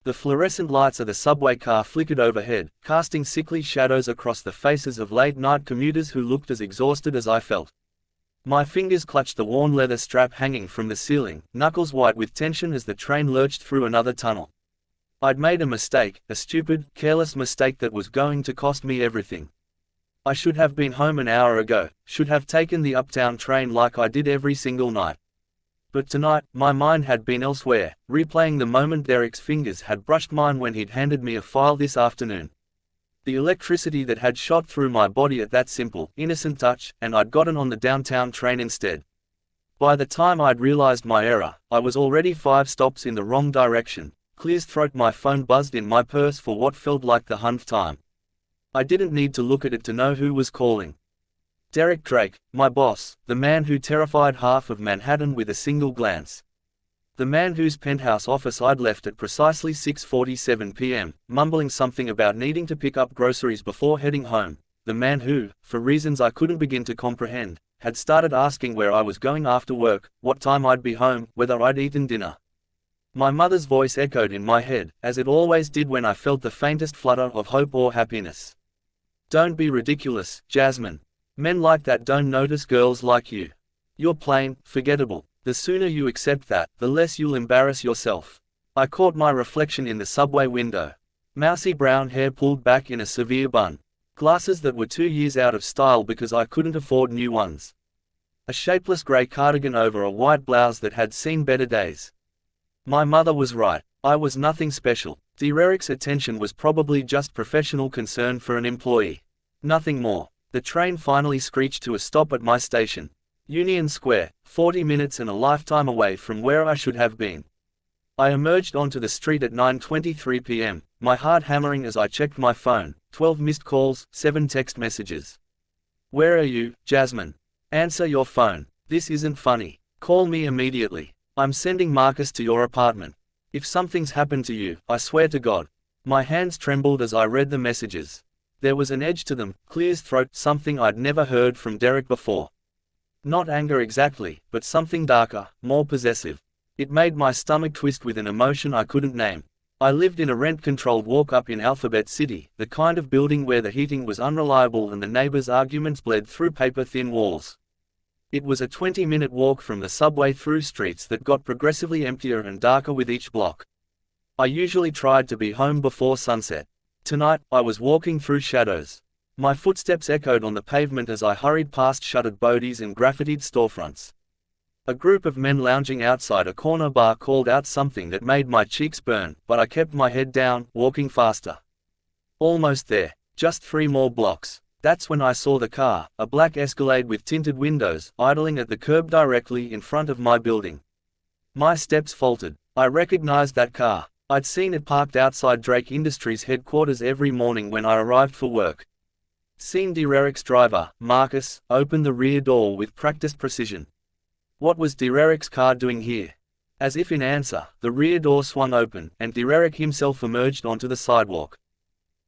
The fluorescent lights of the subway car flickered overhead, casting sickly shadows across the faces of late-night commuters who looked as exhausted as I felt. My fingers clutched the worn leather strap hanging from the ceiling, knuckles white with tension as the train lurched through another tunnel. I'd made a mistake, a stupid, careless mistake that was going to cost me everything. I should have been home an hour ago, should have taken the uptown train like I did every single night. But tonight, my mind had been elsewhere, replaying the moment Derek's fingers had brushed mine when he'd handed me a file this afternoon. The electricity that had shot through my body at that simple, innocent touch, and I'd gotten on the downtown train instead. By the time I'd realized my error, I was already 5 stops in the wrong direction. Clear's throat. My phone buzzed in my purse for what felt like the 100th time. I didn't need to look at it to know who was calling. Derek Drake, my boss, the man who terrified half of Manhattan with a single glance. The man whose penthouse office I'd left at precisely 6:47 p.m., mumbling something about needing to pick up groceries before heading home. The man who, for reasons I couldn't begin to comprehend, had started asking where I was going after work, what time I'd be home, whether I'd eaten dinner. My mother's voice echoed in my head, as it always did when I felt the faintest flutter of hope or happiness. Don't be ridiculous, Jasmine. Men like that don't notice girls like you. You're plain, forgettable. The sooner you accept that, the less you'll embarrass yourself. I caught my reflection in the subway window. Mousy brown hair pulled back in a severe bun. Glasses that were 2 years out of style because I couldn't afford new ones. A shapeless grey cardigan over a white blouse that had seen better days. My mother was right. I was nothing special. Derek's attention was probably just professional concern for an employee. Nothing more. The train finally screeched to a stop at my station. Union Square, 40 minutes and a lifetime away from where I should have been. I emerged onto the street at 9:23 p.m., my heart hammering as I checked my phone. 12 missed calls, 7 text messages. Where are you, Jasmine? Answer your phone. This isn't funny. Call me immediately. I'm sending Marcus to your apartment. If something's happened to you, I swear to God. My hands trembled as I read the messages. There was an edge to them, Clear's throat, something I'd never heard from Derek before. Not anger exactly, but something darker, more possessive. It made my stomach twist with an emotion I couldn't name. I lived in a rent-controlled walk-up in Alphabet City, the kind of building where the heating was unreliable and the neighbors' arguments bled through paper-thin walls. It was a 20-minute walk from the subway through streets that got progressively emptier and darker with each block. I usually tried to be home before sunset. Tonight, I was walking through shadows. My footsteps echoed on the pavement as I hurried past shuttered bodies and graffitied storefronts. A group of men lounging outside a corner bar called out something that made my cheeks burn, but I kept my head down, walking faster. Almost there. Just 3 more blocks. That's when I saw the car, a black Escalade with tinted windows, idling at the curb directly in front of my building. My steps faltered. I recognized that car. I'd seen it parked outside Drake Industries headquarters every morning when I arrived for work. Seen Derek's driver, Marcus, open the rear door with practiced precision. What was Derek's car doing here? As if in answer, the rear door swung open, and Derek himself emerged onto the sidewalk.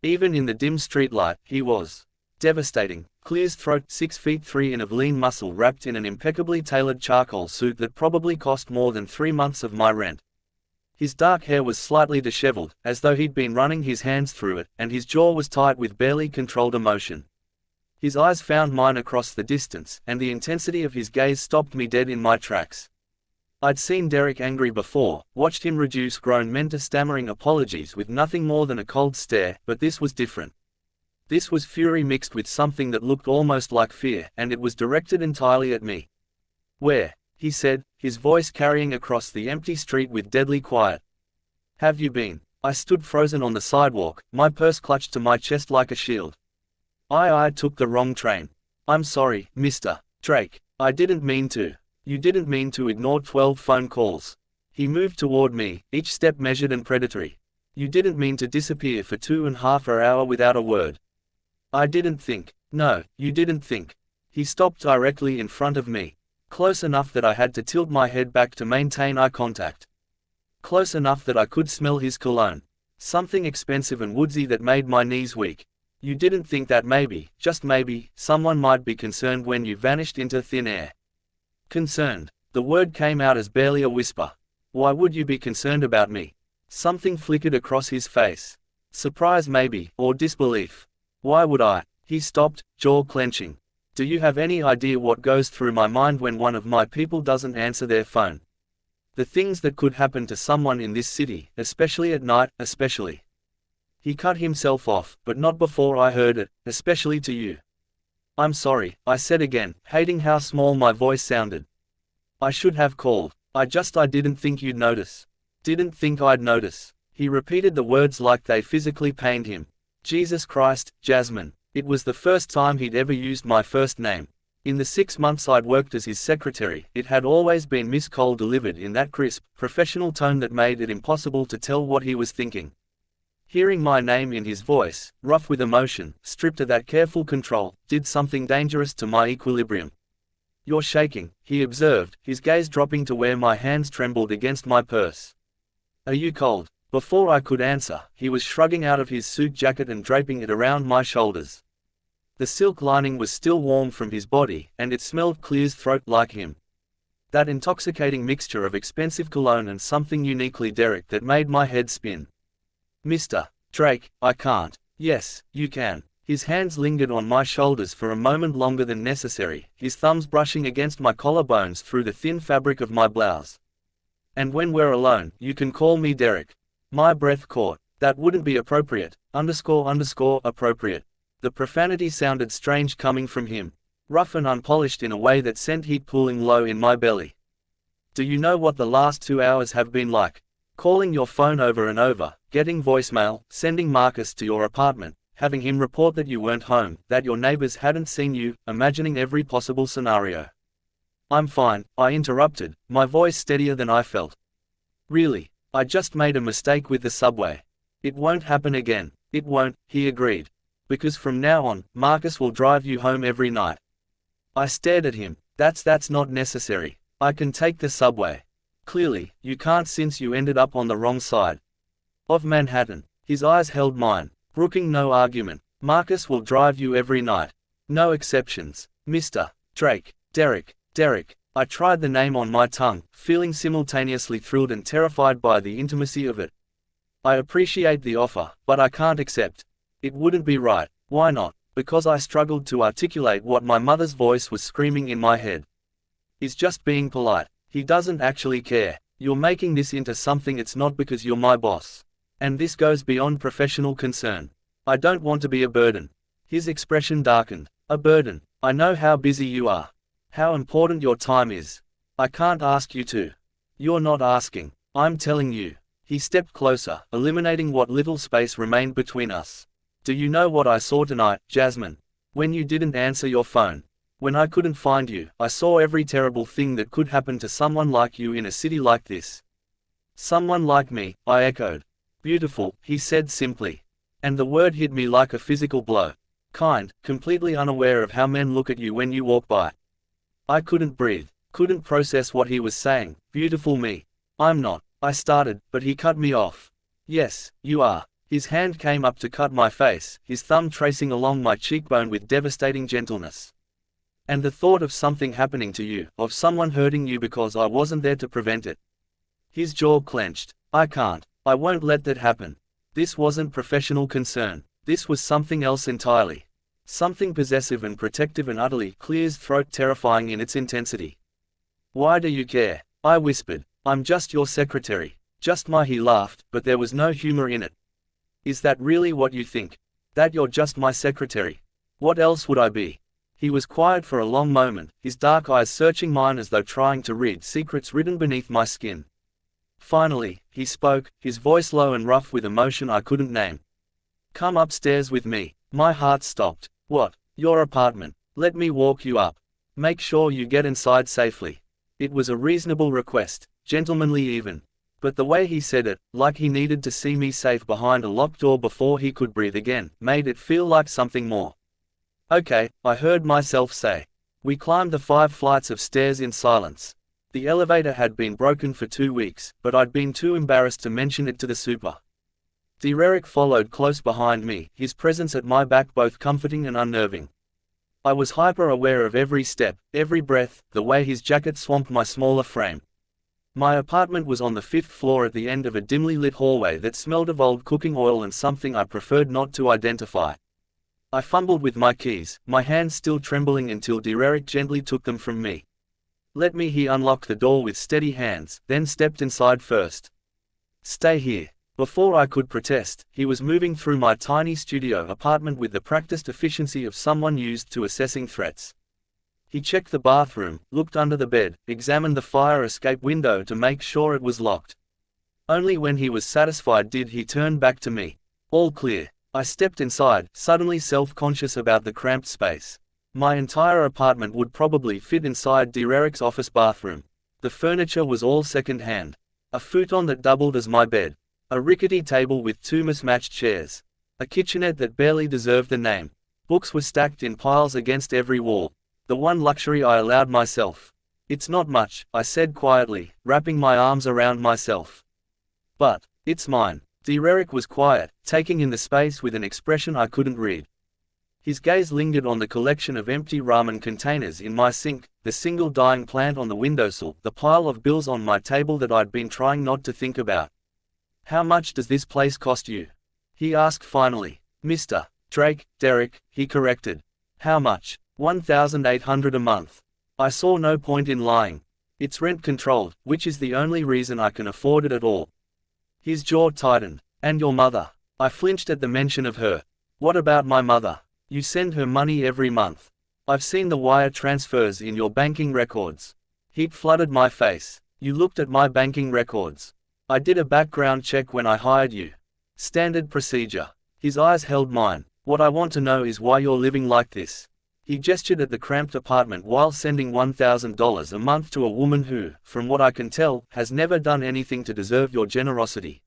Even in the dim streetlight, he was devastating. Clear's throat, 6'3" of lean muscle wrapped in an impeccably tailored charcoal suit that probably cost more than 3 months of my rent. His dark hair was slightly disheveled, as though he'd been running his hands through it, and his jaw was tight with barely controlled emotion. His eyes found mine across the distance, and the intensity of his gaze stopped me dead in my tracks. I'd seen Derek angry before, watched him reduce grown men to stammering apologies with nothing more than a cold stare, but this was different. This was fury mixed with something that looked almost like fear, and it was directed entirely at me. "Where?" he said, his voice carrying across the empty street with deadly quiet. "Have you been?" I stood frozen on the sidewalk, my purse clutched to my chest like a shield. I took the wrong train. "I'm sorry, Mr. Drake. I didn't mean to." "You didn't mean to ignore 12 phone calls." He moved toward me, each step measured and predatory. "You didn't mean to disappear for 2.5 hours without a word." "I didn't think." "No, you didn't think." He stopped directly in front of me. Close enough that I had to tilt my head back to maintain eye contact. Close enough that I could smell his cologne. Something expensive and woodsy that made my knees weak. "You didn't think that maybe, just maybe, someone might be concerned when you vanished into thin air." Concerned. The word came out as barely a whisper. "Why would you be concerned about me?" Something flickered across his face. Surprise maybe, or disbelief. Why would I? He stopped, jaw clenching. Do you have any idea what goes through my mind when one of my people doesn't answer their phone? The things that could happen to someone in this city, especially at night, especially. He cut himself off, but not before I heard it, especially to you. I'm sorry, I said again, hating how small my voice sounded. I should have called. I didn't think you'd notice. Didn't think I'd notice. He repeated the words like they physically pained him. Jesus Christ, Jasmine. It was the first time he'd ever used my first name. In the 6 months I'd worked as his secretary, it had always been Miss Cole delivered in that crisp, professional tone that made it impossible to tell what he was thinking. Hearing my name in his voice, rough with emotion, stripped of that careful control, did something dangerous to my equilibrium. You're shaking, he observed, his gaze dropping to where my hands trembled against my purse. Are you cold? Before I could answer, he was shrugging out of his suit jacket and draping it around my shoulders. The silk lining was still warm from his body, and it smelled clear throat like him. That intoxicating mixture of expensive cologne and something uniquely Derek that made my head spin. Mr. Drake, I can't. Yes, you can. His hands lingered on my shoulders for a moment longer than necessary, his thumbs brushing against my collarbones through the thin fabric of my blouse. And when we're alone, you can call me Derek. My breath caught. That wouldn't be appropriate. Appropriate. The profanity sounded strange coming from him. Rough and unpolished in a way that sent heat pooling low in my belly. Do you know what the last 2 hours have been like? Calling your phone over and over, getting voicemail, sending Marcus to your apartment, having him report that you weren't home, that your neighbors hadn't seen you, imagining every possible scenario. I'm fine, I interrupted, my voice steadier than I felt. Really, I just made a mistake with the subway. It won't happen again. It won't, he agreed. Because from now on, Marcus will drive you home every night. I stared at him. That's not necessary. I can take the subway. Clearly, you can't since you ended up on the wrong side of Manhattan. His eyes held mine, brooking no argument. Marcus will drive you every night. No exceptions. Mr. Drake. Derek. I tried the name on my tongue, feeling simultaneously thrilled and terrified by the intimacy of it. I appreciate the offer, but I can't accept. It wouldn't be right. Why not? Because I struggled to articulate what my mother's voice was screaming in my head. He's just being polite. He doesn't actually care. You're making this into something it's not because you're my boss. And this goes beyond professional concern. I don't want to be a burden. His expression darkened. A burden. I know how busy you are. How important your time is. I can't ask you to. You're not asking. I'm telling you. He stepped closer, eliminating what little space remained between us. Do you know what I saw tonight, Jasmine? When you didn't answer your phone. When I couldn't find you, I saw every terrible thing that could happen to someone like you in a city like this. Someone like me, I echoed. Beautiful, he said simply. And the word hit me like a physical blow. Kind, completely unaware of how men look at you when you walk by. I couldn't breathe, couldn't process what he was saying. Beautiful me. I'm not. I started, but he cut me off. Yes, you are. His hand came up to cut my face, his thumb tracing along my cheekbone with devastating gentleness. And the thought of something happening to you, of someone hurting you because I wasn't there to prevent it. His jaw clenched. I can't. I won't let that happen. This wasn't professional concern. This was something else entirely. Something possessive and protective and utterly clear throat, terrifying in its intensity. Why do you care? I whispered. I'm just your secretary. Just my. He laughed, but there was no humor in it. Is that really what you think? That you're just my secretary? What else would I be? He was quiet for a long moment, his dark eyes searching mine as though trying to read secrets written beneath my skin. Finally, he spoke, his voice low and rough with emotion I couldn't name. Come upstairs with me. My heart stopped. What? Your apartment. Let me walk you up. Make sure you get inside safely. It was a reasonable request, gentlemanly even. But the way he said it, like he needed to see me safe behind a locked door before he could breathe again, made it feel like something more. Okay, I heard myself say. We climbed the 5 flights of stairs in silence. The elevator had been broken for 2 weeks, but I'd been too embarrassed to mention it to the super. Derek followed close behind me, his presence at my back both comforting and unnerving. I was hyper-aware of every step, every breath, the way his jacket swamped my smaller frame. My apartment was on the 5th floor at the end of a dimly lit hallway that smelled of old cooking oil and something I preferred not to identify. I fumbled with my keys, my hands still trembling until Derek gently took them from me. "Let me," he unlocked the door with steady hands, then stepped inside first. "Stay here." Before I could protest, he was moving through my tiny studio apartment with the practiced efficiency of someone used to assessing threats. He checked the bathroom, looked under the bed, examined the fire escape window to make sure it was locked. Only when he was satisfied did he turn back to me. "All clear." I stepped inside, suddenly self-conscious about the cramped space. My entire apartment would probably fit inside Derek's office bathroom. The furniture was all second-hand. A futon that doubled as my bed. A rickety table with 2 mismatched chairs. A kitchenette that barely deserved the name. Books were stacked in piles against every wall. The one luxury I allowed myself. "It's not much," I said quietly, wrapping my arms around myself. "But it's mine." Derek was quiet, taking in the space with an expression I couldn't read. His gaze lingered on the collection of empty ramen containers in my sink, the single dying plant on the windowsill, the pile of bills on my table that I'd been trying not to think about. "How much does this place cost you?" he asked finally. "Mr. Derek," he corrected. "How much?" $1,800 a month. I saw no point in lying. "It's rent-controlled, which is the only reason I can afford it at all." His jaw tightened. "And your mother?" I flinched at the mention of her. "What about my mother?" "You send her money every month. I've seen the wire transfers in your banking records." Heat flooded my face. "You looked at my banking records." "I did a background check when I hired you. Standard procedure." His eyes held mine. "What I want to know is why you're living like this." He gestured at the cramped apartment while sending $1,000 a month to a woman who, from what I can tell, has never done anything to deserve your generosity.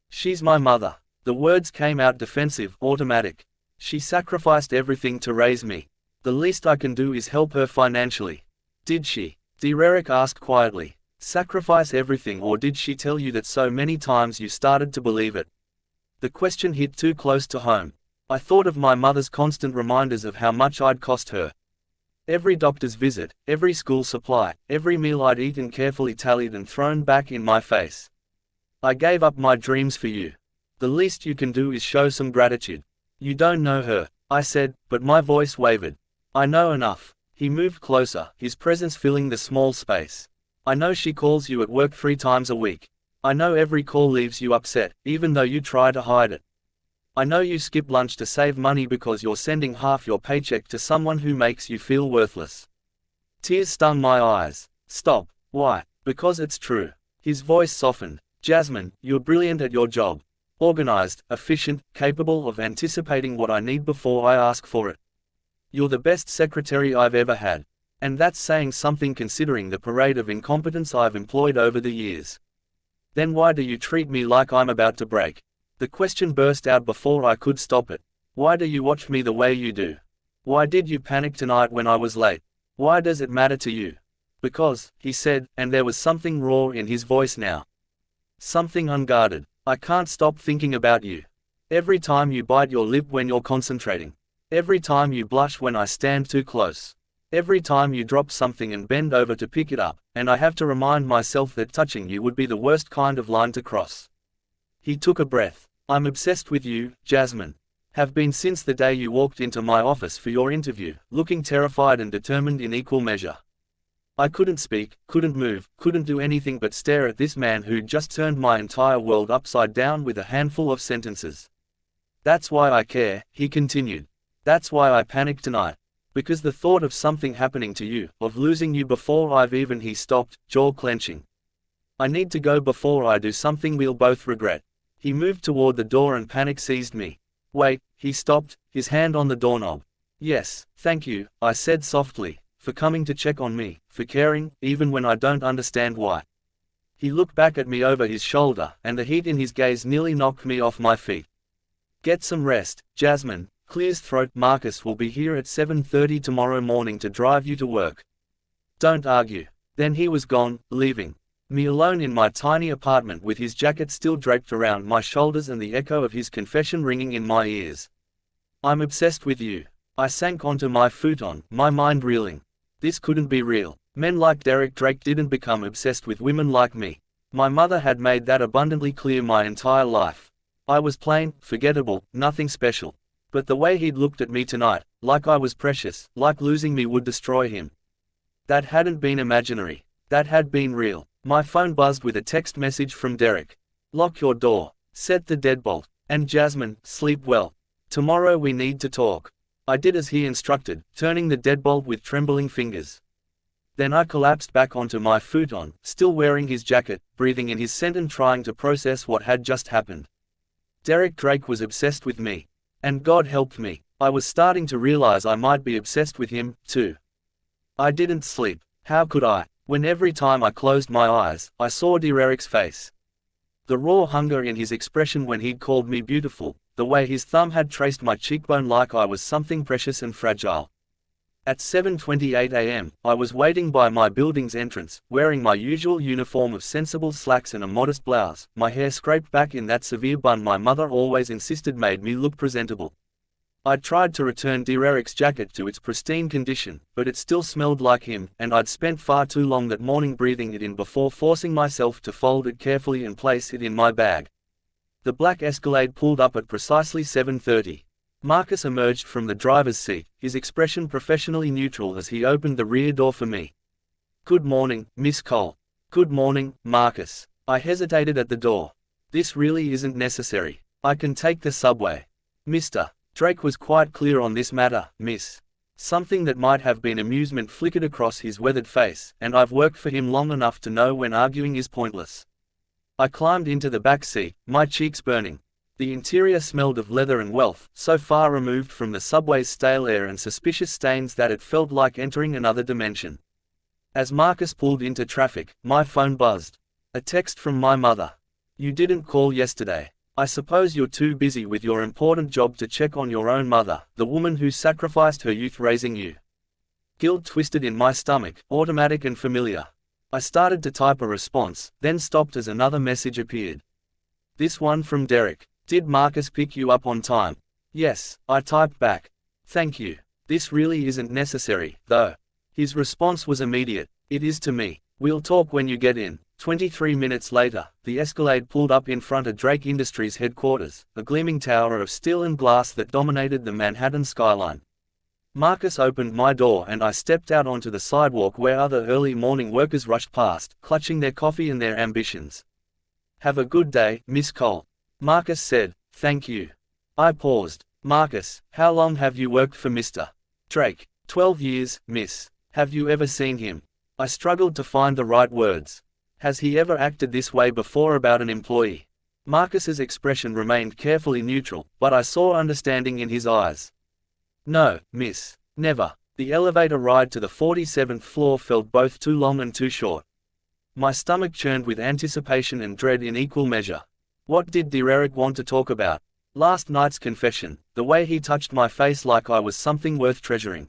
"She's my mother." The words came out defensive, automatic. "She sacrificed everything to raise me. The least I can do is help her financially." "Did she?" Derek asked quietly. "Sacrifice everything, or did she tell you that so many times you started to believe it?" The question hit too close to home. I thought of my mother's constant reminders of how much I'd cost her. Every doctor's visit, every school supply, every meal I'd eaten carefully tallied and thrown back in my face. "I gave up my dreams for you. The least you can do is show some gratitude." "You don't know her," I said, but my voice wavered. "I know enough." He moved closer, his presence filling the small space. "I know she calls you at work 3 times a week. I know every call leaves you upset, even though you try to hide it. I know you skip lunch to save money because you're sending half your paycheck to someone who makes you feel worthless." Tears stung my eyes. "Stop." "Why?" "Because it's true." His voice softened. "Jasmine, you're brilliant at your job. Organized, efficient, capable of anticipating what I need before I ask for it. You're the best secretary I've ever had. And that's saying something considering the parade of incompetence I've employed over the years. Then why do you treat me like I'm about to break?" The question burst out before I could stop it. "Why do you watch me the way you do? Why did you panic tonight when I was late? Why does it matter to you?" "Because," he said, and there was something raw in his voice now. Something unguarded. "I can't stop thinking about you. Every time you bite your lip when you're concentrating. Every time you blush when I stand too close. Every time you drop something and bend over to pick it up, and I have to remind myself that touching you would be the worst kind of line to cross." He took a breath. "I'm obsessed with you, Jasmine. Have been since the day you walked into my office for your interview, looking terrified and determined in equal measure." I couldn't speak, couldn't move, couldn't do anything but stare at this man who'd just turned my entire world upside down with a handful of sentences. "That's why I care," he continued. "That's why I panicked tonight. Because the thought of something happening to you, of losing you before I've even..." He stopped, jaw clenching. "I need to go before I do something we'll both regret." He moved toward the door and panic seized me. "Wait," he stopped, his hand on the doorknob. "Yes, thank you," I said softly, "for coming to check on me, for caring, even when I don't understand why." He looked back at me over his shoulder, and the heat in his gaze nearly knocked me off my feet. "Get some rest, Jasmine." Clear's throat. "Marcus will be here at 7:30 tomorrow morning to drive you to work. Don't argue." Then he was gone, leaving me alone in my tiny apartment with his jacket still draped around my shoulders and the echo of his confession ringing in my ears. "I'm obsessed with you." I sank onto my futon, my mind reeling. This couldn't be real. Men like Derek Drake didn't become obsessed with women like me. My mother had made that abundantly clear my entire life. I was plain, forgettable, nothing special. But the way he'd looked at me tonight, like I was precious, like losing me would destroy him. That hadn't been imaginary. That had been real. My phone buzzed with a text message from Derek. "Lock your door. Set the deadbolt. And Jasmine, sleep well. Tomorrow we need to talk." I did as he instructed, turning the deadbolt with trembling fingers. Then I collapsed back onto my futon, still wearing his jacket, breathing in his scent and trying to process what had just happened. Derek Drake was obsessed with me. And God helped me. I was starting to realize I might be obsessed with him, too. I didn't sleep. How could I, when every time I closed my eyes, I saw Derek's face? The raw hunger in his expression when he'd called me beautiful, the way his thumb had traced my cheekbone like I was something precious and fragile. At 7:28 a.m., I was waiting by my building's entrance, wearing my usual uniform of sensible slacks and a modest blouse, my hair scraped back in that severe bun my mother always insisted made me look presentable. I'd tried to return Derek's jacket to its pristine condition, but it still smelled like him, and I'd spent far too long that morning breathing it in before forcing myself to fold it carefully and place it in my bag. The black Escalade pulled up at precisely 7:30. Marcus emerged from the driver's seat, his expression professionally neutral as he opened the rear door for me. "Good morning, Miss Cole." "Good morning, Marcus." I hesitated at the door. "This really isn't necessary. I can take the subway." "Mr. Drake was quite clear on this matter, miss." Something that might have been amusement flickered across his weathered face, and I've worked for him long enough to know when arguing is pointless. I climbed into the back seat, my cheeks burning. The interior smelled of leather and wealth, so far removed from the subway's stale air and suspicious stains that it felt like entering another dimension. As Marcus pulled into traffic, my phone buzzed. A text from my mother. "You didn't call yesterday. I suppose you're too busy with your important job to check on your own mother, the woman who sacrificed her youth raising you." Guilt twisted in my stomach, automatic and familiar. I started to type a response, then stopped as another message appeared. This one from Derek. "Did Marcus pick you up on time?" "Yes," I typed back. "Thank you. This really isn't necessary, though." His response was immediate. "It is to me. We'll talk when you get in." 23 minutes later, the Escalade pulled up in front of Drake Industries headquarters, a gleaming tower of steel and glass that dominated the Manhattan skyline. Marcus opened my door and I stepped out onto the sidewalk where other early morning workers rushed past, clutching their coffee and their ambitions. "Have a good day, Miss Cole." Marcus said, "Thank you." I paused. "Marcus, how long have you worked for Mr. Drake?" 12 years, miss." "Have you ever seen him?" I struggled to find the right words. "Has he ever acted this way before about an employee?" Marcus's expression remained carefully neutral, but I saw understanding in his eyes. "No, miss. Never." The elevator ride to the 47th floor felt both too long and too short. My stomach churned with anticipation and dread in equal measure. What did Derek want to talk about? Last night's confession, the way he touched my face like I was something worth treasuring.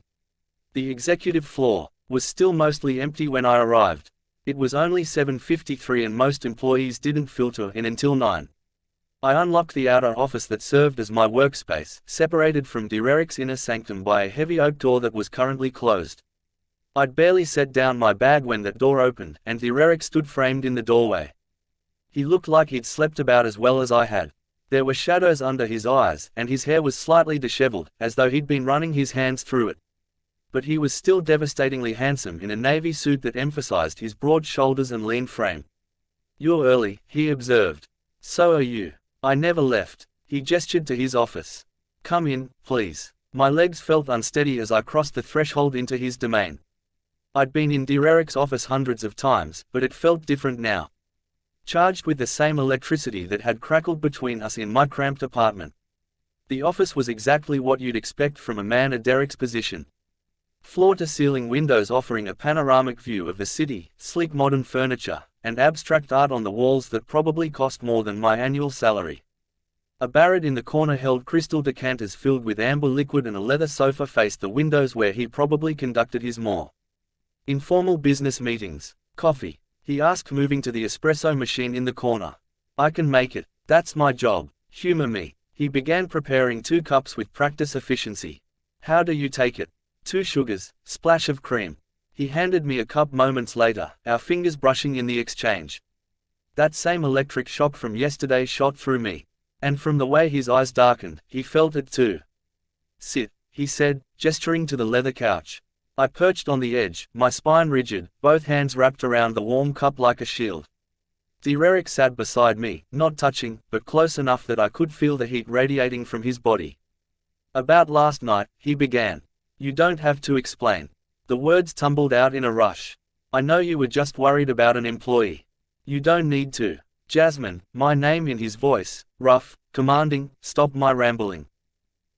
The executive floor was still mostly empty when I arrived. It was only 7:53 and most employees didn't filter in until 9. I unlocked the outer office that served as my workspace, separated from Derek's inner sanctum by a heavy oak door that was currently closed. I'd barely set down my bag when that door opened, and Derek stood framed in the doorway. He looked like he'd slept about as well as I had. There were shadows under his eyes, and his hair was slightly disheveled, as though he'd been running his hands through it. But he was still devastatingly handsome in a navy suit that emphasized his broad shoulders and lean frame. "You're early," he observed. "So are you." I never left. He gestured to his office. "Come in, please." My legs felt unsteady as I crossed the threshold into his domain. I'd been in Derek's office hundreds of times, but it felt different now. Charged with the same electricity that had crackled between us in my cramped apartment. The office was exactly what you'd expect from a man at Derek's position. Floor-to-ceiling windows offering a panoramic view of the city, sleek modern furniture, and abstract art on the walls that probably cost more than my annual salary. A Barrett in the corner held crystal decanters filled with amber liquid and a leather sofa faced the windows where he probably conducted his more informal business meetings. "Coffee?" he asked, moving to the espresso machine in the corner. "I can make it. That's my job. Humor me." He began preparing 2 cups with practice efficiency. "How do you take it?" "2 sugars, splash of cream." He handed me a cup moments later, our fingers brushing in the exchange. That same electric shock from yesterday shot through me. And from the way his eyes darkened, he felt it too. Sit, he said, gesturing to the leather couch. I perched on the edge, my spine rigid, both hands wrapped around the warm cup like a shield. Derek sat beside me, not touching, but close enough that I could feel the heat radiating from his body. About last night, he began. You don't have to explain. The words tumbled out in a rush. I know you were just worried about an employee. You don't need to. Jasmine, my name in his voice, rough, commanding, stopped my rambling.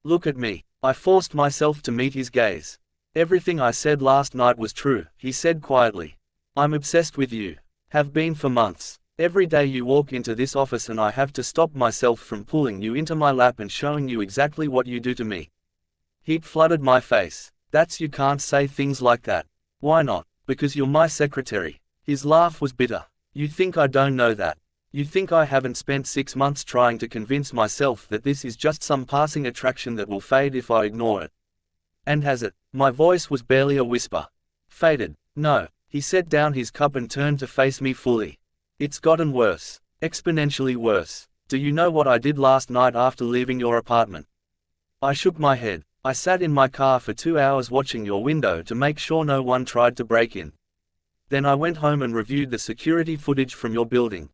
Look at me. I forced myself to meet his gaze. Everything I said last night was true, he said quietly. I'm obsessed with you. Have been for months. Every day you walk into this office and I have to stop myself from pulling you into my lap and showing you exactly what you do to me. Heat flooded my face. That's you can't say things like that. Why not? Because you're my secretary. His laugh was bitter. You think I don't know that? You think I haven't spent 6 months trying to convince myself that this is just some passing attraction that will fade if I ignore it? And has it? My voice was barely a whisper. Faded. No. He set down his cup and turned to face me fully. It's gotten worse. Exponentially worse. Do you know what I did last night after leaving your apartment? I shook my head. I sat in my car for 2 hours watching your window to make sure no one tried to break in. Then I went home and reviewed the security footage from your building.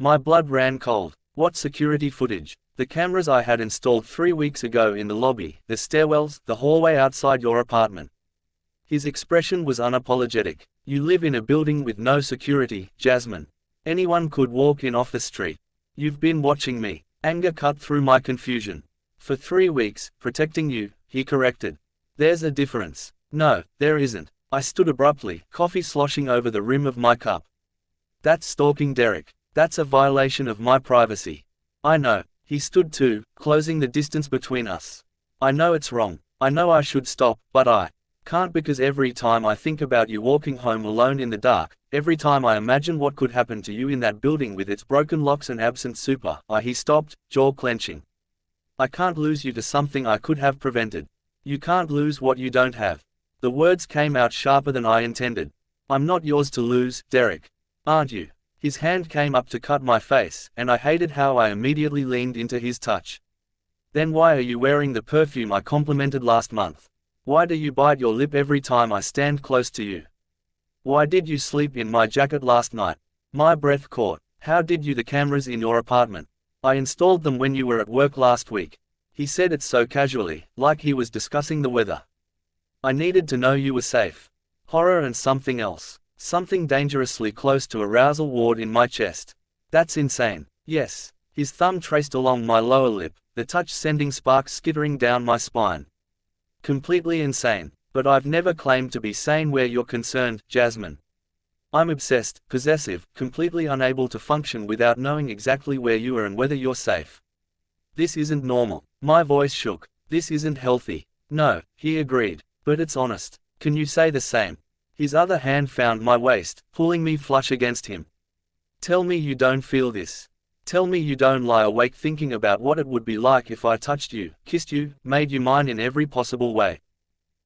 My blood ran cold. What security footage? The cameras I had installed 3 weeks ago in the lobby, the stairwells, the hallway outside your apartment. His expression was unapologetic. You live in a building with no security, Jasmine. Anyone could walk in off the street. You've been watching me. Anger cut through my confusion. For 3 weeks, protecting you, he corrected. There's a difference. No, there isn't. I stood abruptly, coffee sloshing over the rim of my cup. That's stalking, Derek. That's a violation of my privacy. I know. He stood too, closing the distance between us. I know it's wrong. I know I should stop, but I can't because every time I think about you walking home alone in the dark, every time I imagine what could happen to you in that building with its broken locks and absent super, he stopped, jaw clenching. I can't lose you to something I could have prevented. You can't lose what you don't have. The words came out sharper than I intended. I'm not yours to lose, Derek. Aren't you? His hand came up to cut my face, and I hated how I immediately leaned into his touch. Then why are you wearing the perfume I complimented last month? Why do you bite your lip every time I stand close to you? Why did you sleep in my jacket last night? My breath caught. How did you? The cameras in your apartment. I installed them when you were at work last week. He said it so casually, like he was discussing the weather. I needed to know you were safe. Horror and something else. Something dangerously close to arousal ward in my chest. That's insane. Yes. His thumb traced along my lower lip, the touch sending sparks skittering down my spine. Completely insane. But I've never claimed to be sane where you're concerned, Jasmine. I'm obsessed, possessive, completely unable to function without knowing exactly where you are and whether you're safe. This isn't normal. My voice shook. This isn't healthy. No, he agreed. But it's honest. Can you say the same? His other hand found my waist, pulling me flush against him. Tell me you don't feel this. Tell me you don't lie awake thinking about what it would be like if I touched you, kissed you, made you mine in every possible way.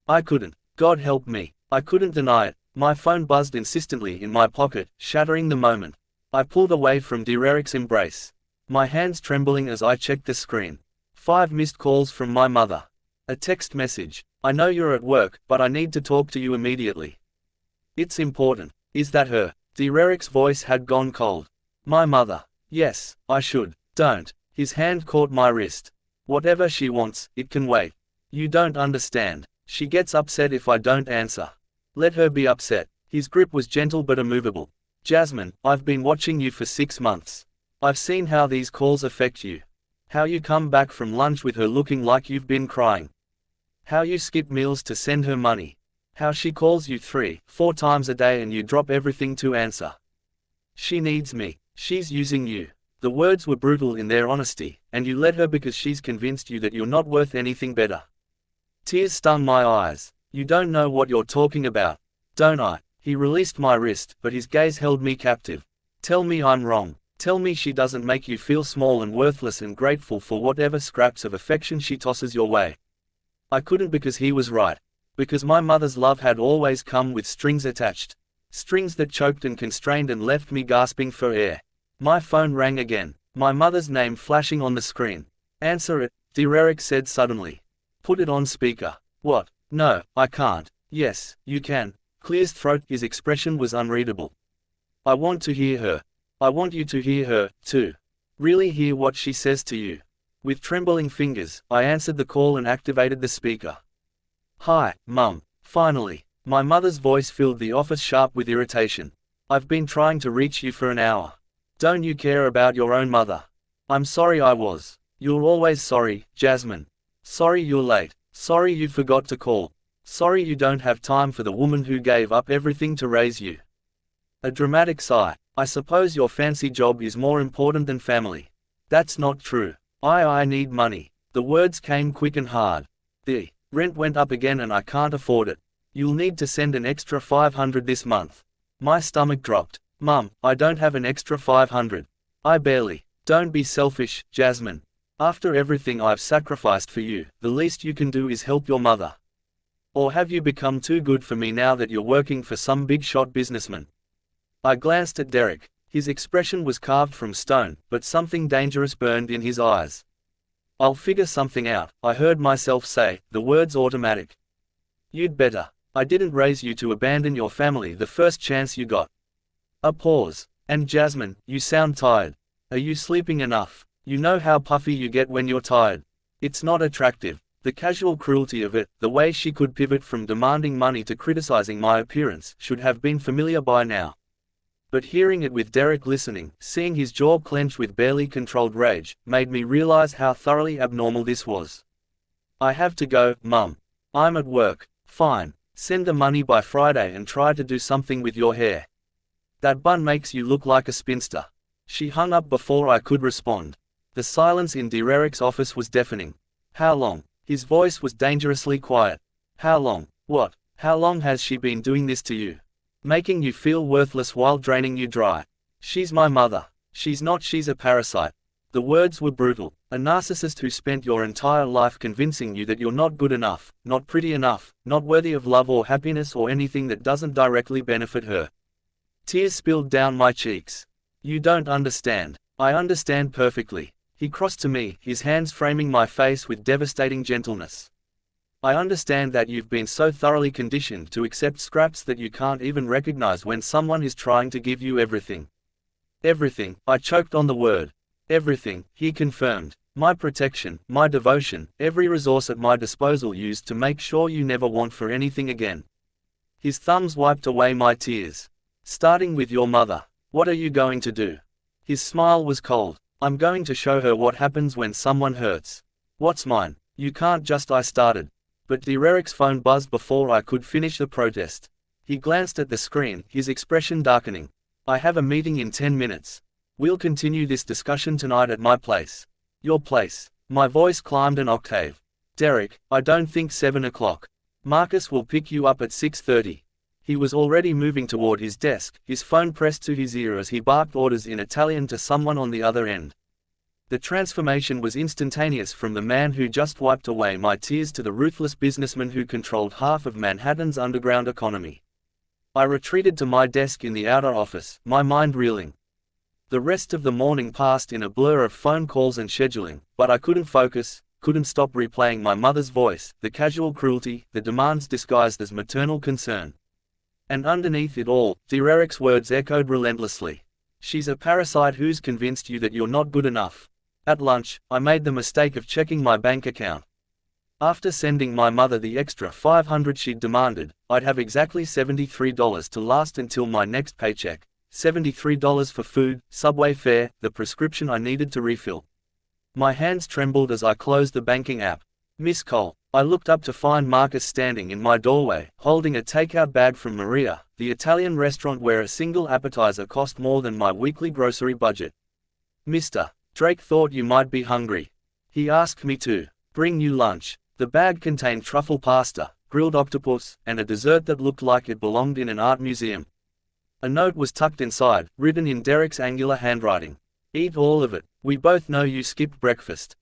I couldn't. God help me. I couldn't deny it. My phone buzzed insistently in my pocket, shattering the moment. I pulled away from Derek's embrace. My hands trembling as I checked the screen. 5 missed calls from my mother. A text message. I know you're at work, but I need to talk to you immediately. It's important. Is that her? Derek's voice had gone cold. My mother. Yes, I should. Don't. His hand caught my wrist. Whatever she wants, it can wait. You don't understand. She gets upset if I don't answer. Let her be upset. His grip was gentle but immovable. Jasmine, I've been watching you for 6 months. I've seen how these calls affect you. How you come back from lunch with her looking like you've been crying. How you skip meals to send her money. How she calls you 3-4 times a day and you drop everything to answer. She needs me. She's using you. The words were brutal in their honesty, and you let her because she's convinced you that you're not worth anything better. Tears stung my eyes. You don't know what you're talking about. Don't I? He released my wrist, but his gaze held me captive. Tell me I'm wrong. Tell me she doesn't make you feel small and worthless and grateful for whatever scraps of affection she tosses your way. I couldn't because he was right. Because my mother's love had always come with strings attached. Strings that choked and constrained and left me gasping for air. My phone rang again. My mother's name flashing on the screen. Answer it, Derek said suddenly. Put it on speaker. What? No, I can't. Yes, you can. Clear's throat, his expression was unreadable. I want to hear her. I want you to hear her, too. Really hear what she says to you. With trembling fingers, I answered the call and activated the speaker. Hi, Mum. Finally. My mother's voice filled the office sharp with irritation. I've been trying to reach you for an hour. Don't you care about your own mother? I'm sorry I was. You're always sorry, Jasmine. Sorry you're late. Sorry you forgot to call. Sorry you don't have time for the woman who gave up everything to raise you. A dramatic sigh. I suppose your fancy job is more important than family. That's not true. I need money. The words came quick and hard. The rent went up again and I can't afford it. You'll need to send an extra $500 this month. My stomach dropped. Mum, I don't have an extra $500. I barely. Don't be selfish, Jasmine. After everything I've sacrificed for you, the least you can do is help your mother. Or have you become too good for me now that you're working for some big-shot businessman? I glanced at Derek. His expression was carved from stone, but something dangerous burned in his eyes. I'll figure something out, I heard myself say, the words automatic. You'd better. I didn't raise you to abandon your family the first chance you got. A pause. And Jasmine, you sound tired. Are you sleeping enough? You know how puffy you get when you're tired. It's not attractive. The casual cruelty of it, the way she could pivot from demanding money to criticizing my appearance, should have been familiar by now. But hearing it with Derek listening, seeing his jaw clench with barely controlled rage, made me realize how thoroughly abnormal this was. I have to go, Mum. I'm at work. Fine. Send the money by Friday and try to do something with your hair. That bun makes you look like a spinster. She hung up before I could respond. The silence in Derek's office was deafening. How long? His voice was dangerously quiet. How long? What? How long has she been doing this to you? Making you feel worthless while draining you dry. She's my mother. She's not, she's a parasite. The words were brutal. A narcissist who spent your entire life convincing you that you're not good enough, not pretty enough, not worthy of love or happiness or anything that doesn't directly benefit her. Tears spilled down my cheeks. You don't understand. I understand perfectly. He crossed to me, his hands framing my face with devastating gentleness. I understand that you've been so thoroughly conditioned to accept scraps that you can't even recognize when someone is trying to give you everything. Everything, I choked on the word. Everything, he confirmed. My protection, my devotion, every resource at my disposal used to make sure you never want for anything again. His thumbs wiped away my tears. Starting with your mother. What are you going to do? His smile was cold. I'm going to show her what happens when someone hurts. What's mine? You can't just, I started. But Derek's phone buzzed before I could finish the protest. He glanced at the screen, his expression darkening. I have a meeting in 10 minutes. We'll continue this discussion tonight at my place. Your place. My voice climbed an octave. Derek, I don't think 7 o'clock. Marcus will pick you up at 6:30. He was already moving toward his desk, his phone pressed to his ear as he barked orders in Italian to someone on the other end. The transformation was instantaneous from the man who just wiped away my tears to the ruthless businessman who controlled half of Manhattan's underground economy. I retreated to my desk in the outer office, my mind reeling. The rest of the morning passed in a blur of phone calls and scheduling, but I couldn't focus, couldn't stop replaying my mother's voice, the casual cruelty, the demands disguised as maternal concern. And underneath it all, Derek's words echoed relentlessly. She's a parasite who's convinced you that you're not good enough. At lunch, I made the mistake of checking my bank account. After sending my mother the extra $500 she'd demanded, I'd have exactly $73 to last until my next paycheck. $73 for food, subway fare, the prescription I needed to refill. My hands trembled as I closed the banking app. Miss Cole. I looked up to find Marcus standing in my doorway, holding a takeout bag from Maria, the Italian restaurant where a single appetizer cost more than my weekly grocery budget. Mr. Drake thought you might be hungry. He asked me to bring you lunch. The bag contained truffle pasta, grilled octopus, and a dessert that looked like it belonged in an art museum. A note was tucked inside, written in Derek's angular handwriting. Eat all of it. We both know you skipped breakfast.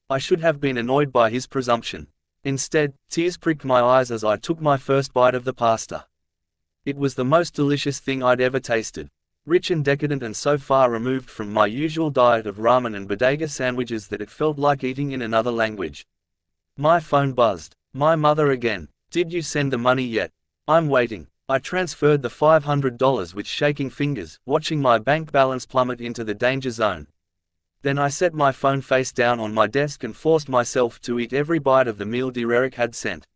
I should have been annoyed by his presumption. Instead, tears pricked my eyes as I took my first bite of the pasta. It was the most delicious thing I'd ever tasted. Rich and decadent and so far removed from my usual diet of ramen and bodega sandwiches that it felt like eating in another language. My phone buzzed. My mother again. Did you send the money yet? I'm waiting. I transferred the $500 with shaking fingers, watching my bank balance plummet into the danger zone. Then I set my phone face down on my desk and forced myself to eat every bite of the meal Derek had sent.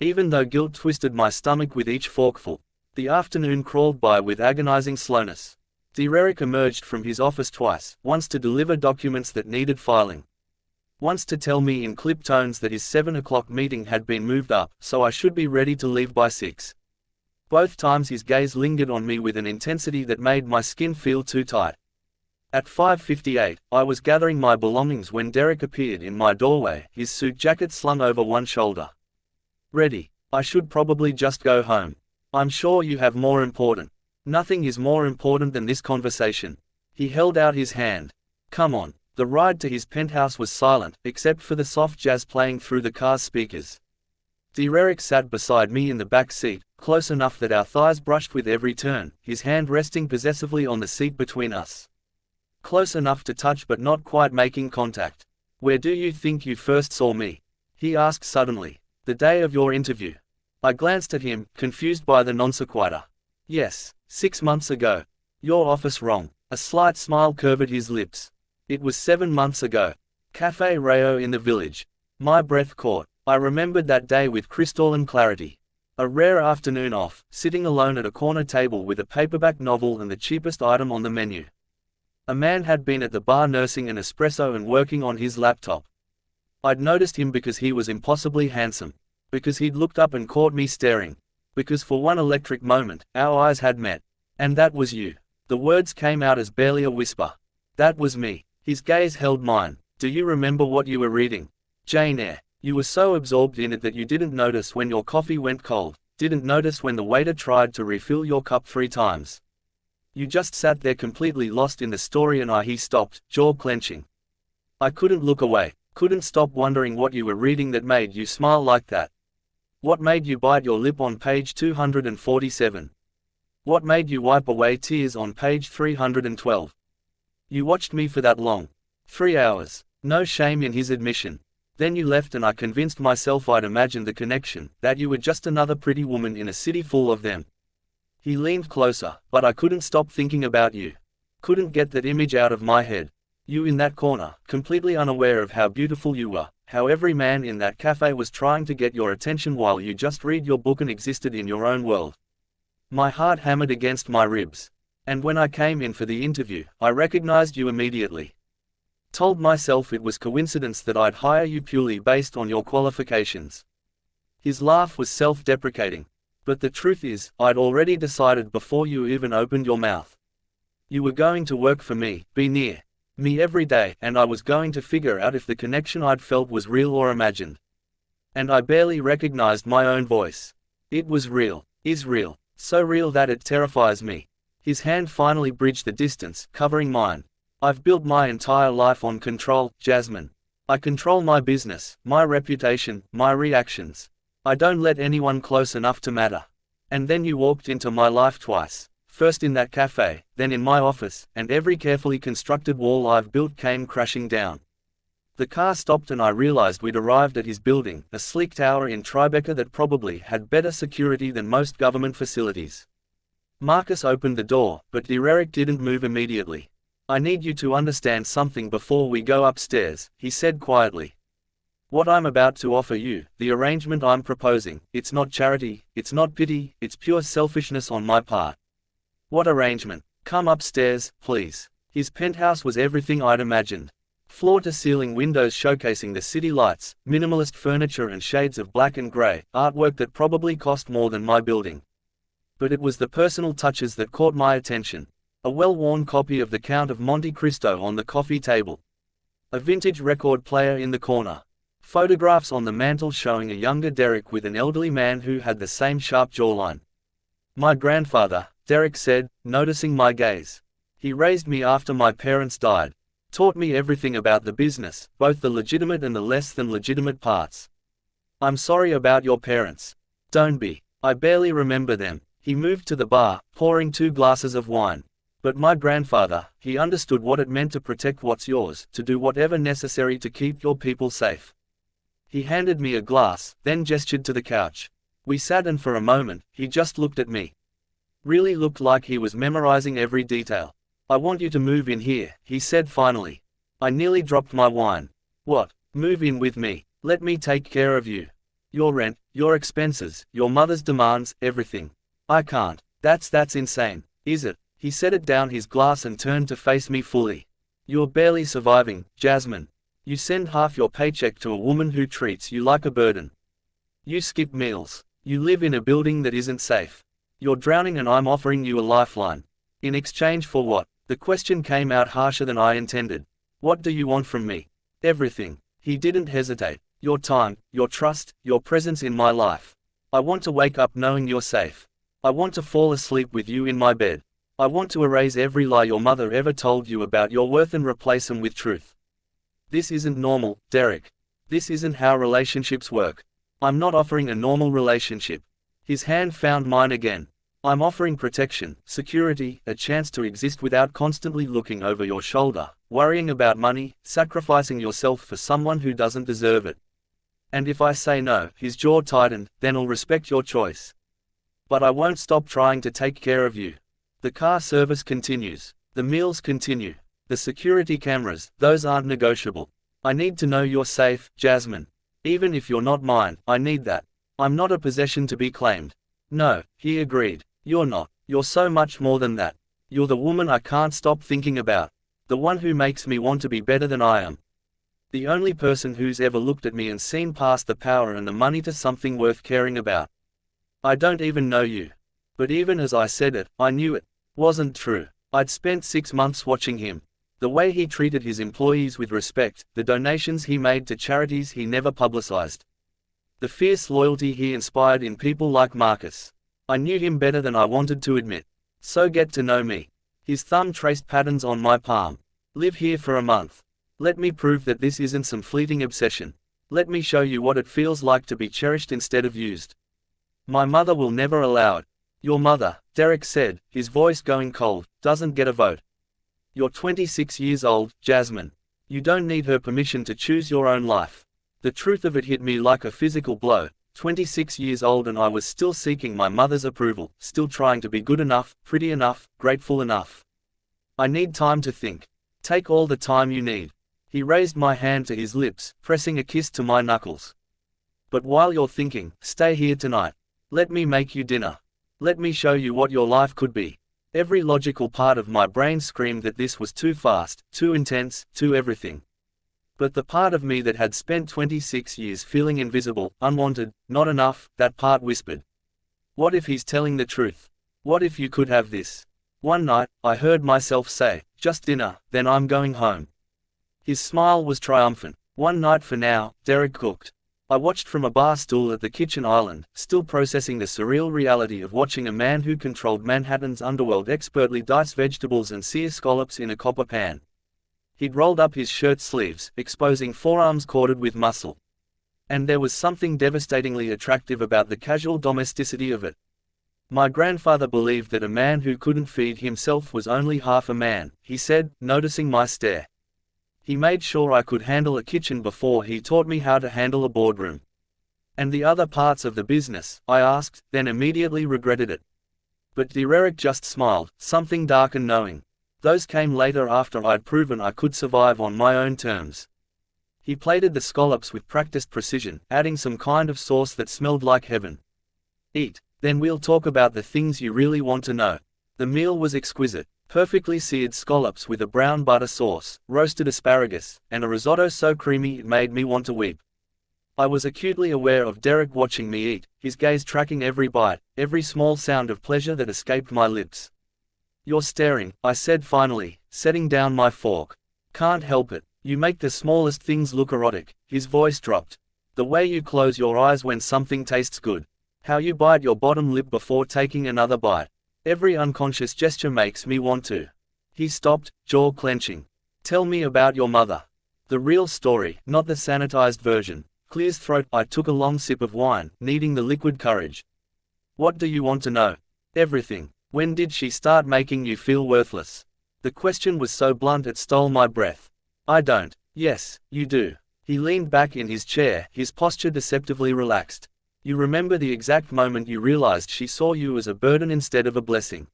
Even though guilt twisted my stomach with each forkful, the afternoon crawled by with agonizing slowness. Derek emerged from his office twice, once to deliver documents that needed filing. Once to tell me in clipped tones that his 7 o'clock meeting had been moved up, so I should be ready to leave by 6. Both times his gaze lingered on me with an intensity that made my skin feel too tight. At 5:58, I was gathering my belongings when Derek appeared in my doorway, his suit jacket slung over one shoulder. Ready. I should probably just go home. I'm sure you have more important. Nothing is more important than this conversation. He held out his hand. Come on. The ride to his penthouse was silent, except for the soft jazz playing through the car's speakers. Derek sat beside me in the back seat, close enough that our thighs brushed with every turn, his hand resting possessively on the seat between us. Close enough to touch but not quite making contact. Where do you think you first saw me? He asked suddenly. The day of your interview. I glanced at him, confused by the non-sequitur. Yes, 6 months ago. Your office wrong. A slight smile curved his lips. It was 7 months ago. Café Rayo in the village. My breath caught. I remembered that day with crystalline clarity. A rare afternoon off, sitting alone at a corner table with a paperback novel and the cheapest item on the menu. A man had been at the bar nursing an espresso and working on his laptop. I'd noticed him because he was impossibly handsome. Because he'd looked up and caught me staring. Because for one electric moment, our eyes had met. And that was you. The words came out as barely a whisper. That was me. His gaze held mine. Do you remember what you were reading? Jane Eyre. You were so absorbed in it that you didn't notice when your coffee went cold, didn't notice when the waiter tried to refill your cup 3 times. You just sat there completely lost in the story and he stopped, jaw clenching. I couldn't look away, couldn't stop wondering what you were reading that made you smile like that. What made you bite your lip on page 247? What made you wipe away tears on page 312? You watched me for that long. 3 hours. No shame in his admission. Then you left and I convinced myself I'd imagined the connection, that you were just another pretty woman in a city full of them. He leaned closer, but I couldn't stop thinking about you. Couldn't get that image out of my head. You in that corner, completely unaware of how beautiful you were, how every man in that cafe was trying to get your attention while you just read your book and existed in your own world. My heart hammered against my ribs. And when I came in for the interview, I recognized you immediately. Told myself it was coincidence that I'd hire you purely based on your qualifications. His laugh was self-deprecating. But the truth is, I'd already decided before you even opened your mouth. You were going to work for me, be near me every day, and I was going to figure out if the connection I'd felt was real or imagined. And I barely recognized my own voice. It was real, is real, so real that it terrifies me. His hand finally bridged the distance, covering mine. I've built my entire life on control, Jasmine. I control my business, my reputation, my reactions. I don't let anyone close enough to matter. And then you walked into my life twice. First in that cafe, then in my office, and every carefully constructed wall I've built came crashing down. The car stopped and I realized we'd arrived at his building, a sleek tower in Tribeca that probably had better security than most government facilities. Marcus opened the door, but Derek didn't move immediately. I need you to understand something before we go upstairs, he said quietly. What I'm about to offer you, the arrangement I'm proposing, it's not charity, it's not pity, it's pure selfishness on my part. What arrangement? Come upstairs, please. His penthouse was everything I'd imagined. Floor-to-ceiling windows showcasing the city lights, minimalist furniture and shades of black and grey, artwork that probably cost more than my building. But it was the personal touches that caught my attention. A well-worn copy of The Count of Monte Cristo on the coffee table. A vintage record player in the corner. Photographs on the mantel showing a younger Derek with an elderly man who had the same sharp jawline. My grandfather, Derek said, noticing my gaze. He raised me after my parents died. Taught me everything about the business, both the legitimate and the less than legitimate parts. I'm sorry about your parents. Don't be. I barely remember them. He moved to the bar, pouring 2 glasses of wine. But my grandfather, he understood what it meant to protect what's yours, to do whatever necessary to keep your people safe. He handed me a glass, then gestured to the couch. We sat, and for a moment, he just looked at me. Really looked like he was memorizing every detail. I want you to move in here, he said finally. I nearly dropped my wine. What? Move in with me. Let me take care of you. Your rent, your expenses, your mother's demands, everything. I can't. That's insane, is it? He set it down his glass and turned to face me fully. You're barely surviving, Jasmine. You send half your paycheck to a woman who treats you like a burden. You skip meals. You live in a building that isn't safe. You're drowning, and I'm offering you a lifeline. In exchange for what? The question came out harsher than I intended. What do you want from me? Everything. He didn't hesitate. Your time, your trust, your presence in my life. I want to wake up knowing you're safe. I want to fall asleep with you in my bed. I want to erase every lie your mother ever told you about your worth and replace them with truth. This isn't normal, Derek. This isn't how relationships work. I'm not offering a normal relationship. His hand found mine again. I'm offering protection, security, a chance to exist without constantly looking over your shoulder, worrying about money, sacrificing yourself for someone who doesn't deserve it. And if I say no, his jaw tightened, then I'll respect your choice. But I won't stop trying to take care of you. The car service continues. The meals continue. The security cameras, those aren't negotiable. I need to know you're safe, Jasmine. Even if you're not mine, I need that. I'm not a possession to be claimed. No, he agreed. You're not. You're so much more than that. You're the woman I can't stop thinking about. The one who makes me want to be better than I am. The only person who's ever looked at me and seen past the power and the money to something worth caring about. I don't even know you. But even as I said it, I knew it wasn't true. I'd spent 6 months watching him. The way he treated his employees with respect, the donations he made to charities he never publicized. The fierce loyalty he inspired in people like Marcus. I knew him better than I wanted to admit. So get to know me. His thumb traced patterns on my palm. Live here for a month. Let me prove that this isn't some fleeting obsession. Let me show you what it feels like to be cherished instead of used. My mother will never allow it. Your mother, Derek said, his voice going cold, doesn't get a vote. You're 26 years old, Jasmine. You don't need her permission to choose your own life. The truth of it hit me like a physical blow. 26 years old, and I was still seeking my mother's approval, still trying to be good enough, pretty enough, grateful enough. I need time to think. Take all the time you need. He raised my hand to his lips, pressing a kiss to my knuckles. But while you're thinking, stay here tonight. Let me make you dinner. Let me show you what your life could be. Every logical part of my brain screamed that this was too fast, too intense, too everything. But the part of me that had spent 26 years feeling invisible, unwanted, not enough, that part whispered. What if he's telling the truth? What if you could have this? One night, I heard myself say, just dinner, then I'm going home. His smile was triumphant. One night for now, Derek cooked. I watched from a bar stool at the kitchen island, still processing the surreal reality of watching a man who controlled Manhattan's underworld expertly dice vegetables and sear scallops in a copper pan. He'd rolled up his shirt sleeves, exposing forearms corded with muscle. And there was something devastatingly attractive about the casual domesticity of it. My grandfather believed that a man who couldn't feed himself was only half a man, he said, noticing my stare. He made sure I could handle a kitchen before he taught me how to handle a boardroom. And the other parts of the business, I asked, then immediately regretted it. But Derek just smiled, something dark and knowing. Those came later after I'd proven I could survive on my own terms. He plated the scallops with practiced precision, adding some kind of sauce that smelled like heaven. Eat, then we'll talk about the things you really want to know. The meal was exquisite. Perfectly seared scallops with a brown butter sauce, roasted asparagus, and a risotto so creamy it made me want to weep. I was acutely aware of Derek watching me eat, his gaze tracking every bite, every small sound of pleasure that escaped my lips. You're staring, I said finally, setting down my fork. Can't help it. You make the smallest things look erotic. His voice dropped. The way you close your eyes when something tastes good. How you bite your bottom lip before taking another bite. Every unconscious gesture makes me want to. He stopped, jaw clenching. Tell me about your mother. The real story, not the sanitized version. Clear's throat. I took a long sip of wine, needing the liquid courage. What do you want to know? Everything. When did she start making you feel worthless? The question was so blunt it stole my breath. I don't. Yes, you do. He leaned back in his chair, his posture deceptively relaxed. You remember the exact moment you realized she saw you as a burden instead of a blessing.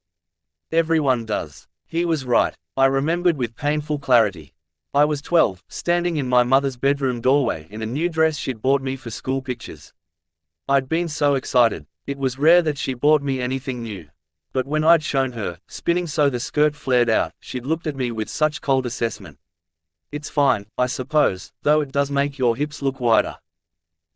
Everyone does. He was right. I remembered with painful clarity. I was 12, standing in my mother's bedroom doorway in a new dress she'd bought me for school pictures. I'd been so excited. It was rare that she bought me anything new. But when I'd shown her, spinning so the skirt flared out, she'd looked at me with such cold assessment. It's fine, I suppose, though it does make your hips look wider.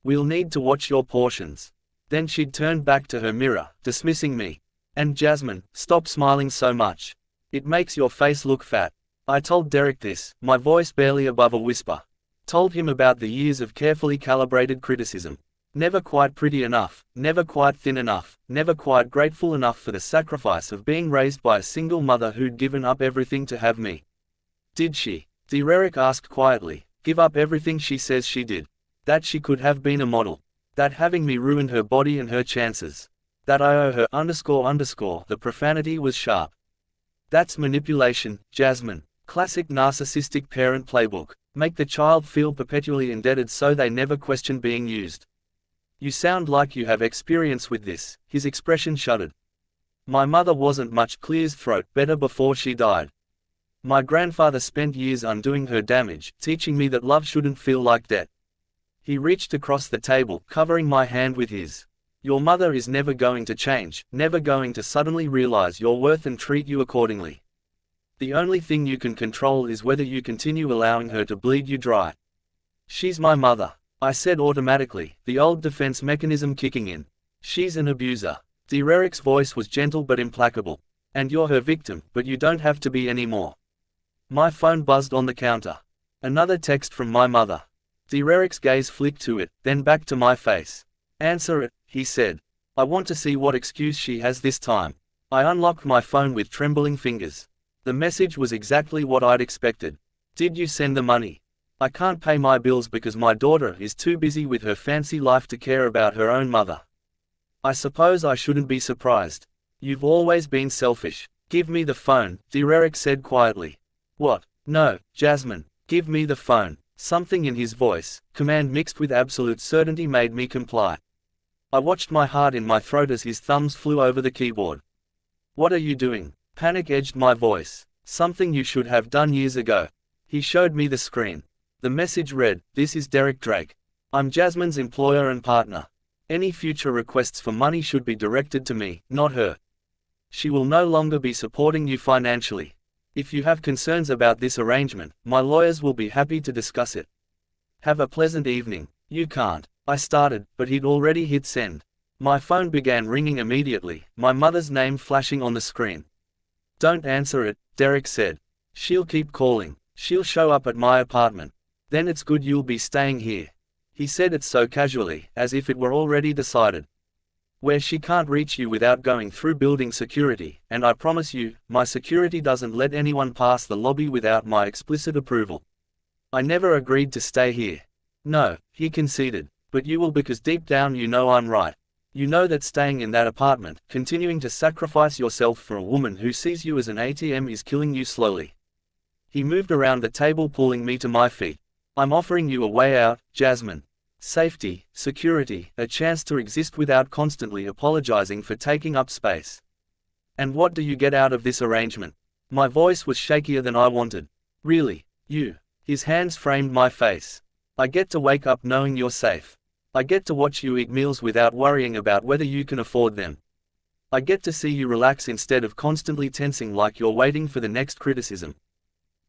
We'll need to watch your portions. Then she'd turned back to her mirror, dismissing me. And Jasmine, stop smiling so much. It makes your face look fat. I told Derek this, my voice barely above a whisper. Told him about the years of carefully calibrated criticism. Never quite pretty enough, never quite thin enough, never quite grateful enough for the sacrifice of being raised by a single mother who'd given up everything to have me. Did she? Derek asked quietly. Give up everything she says she did. That she could have been a model. That having me ruined her body and her chances. That I owe her ___. The profanity was sharp. That's manipulation, Jasmine. Classic narcissistic parent playbook. Make the child feel perpetually indebted so they never question being used. You sound like you have experience with this. His expression shuddered. My mother wasn't much. Clear's throat better before she died. My grandfather spent years undoing her damage, teaching me that love shouldn't feel like debt. He reached across the table, covering my hand with his. Your mother is never going to change, never going to suddenly realize your worth and treat you accordingly. The only thing you can control is whether you continue allowing her to bleed you dry. She's my mother, I said automatically, the old defense mechanism kicking in. She's an abuser. Derek's voice was gentle but implacable. And you're her victim, but you don't have to be anymore. My phone buzzed on the counter. Another text from my mother. Derek's gaze flicked to it, then back to my face. Answer it, he said. I want to see what excuse she has this time. I unlocked my phone with trembling fingers. The message was exactly what I'd expected. Did you send the money? I can't pay my bills because my daughter is too busy with her fancy life to care about her own mother. I suppose I shouldn't be surprised. You've always been selfish. Give me the phone, Derek said quietly. What? No, Jasmine, give me the phone. Something in his voice, command mixed with absolute certainty, made me comply. I watched my heart in my throat as his thumbs flew over the keyboard. What are you doing? Panic edged my voice. Something you should have done years ago. He showed me the screen. The message read, This is Derek Drake. I'm Jasmine's employer and partner. Any future requests for money should be directed to me, not her. She will no longer be supporting you financially. If you have concerns about this arrangement, my lawyers will be happy to discuss it. Have a pleasant evening. You can't. I started, but he'd already hit send. My phone began ringing immediately, my mother's name flashing on the screen. Don't answer it, Derek said. She'll keep calling. She'll show up at my apartment. Then it's good you'll be staying here. He said it so casually, as if it were already decided. Where she can't reach you without going through building security, and I promise you, my security doesn't let anyone pass the lobby without my explicit approval. I never agreed to stay here. No, he conceded, but you will because deep down you know I'm right. You know that staying in that apartment, continuing to sacrifice yourself for a woman who sees you as an ATM is killing you slowly. He moved around the table, pulling me to my feet. I'm offering you a way out, Jasmine. Safety, security, a chance to exist without constantly apologizing for taking up space. And what do you get out of this arrangement? My voice was shakier than I wanted. Really, you. His hands framed my face. I get to wake up knowing you're safe. I get to watch you eat meals without worrying about whether you can afford them. I get to see you relax instead of constantly tensing like you're waiting for the next criticism.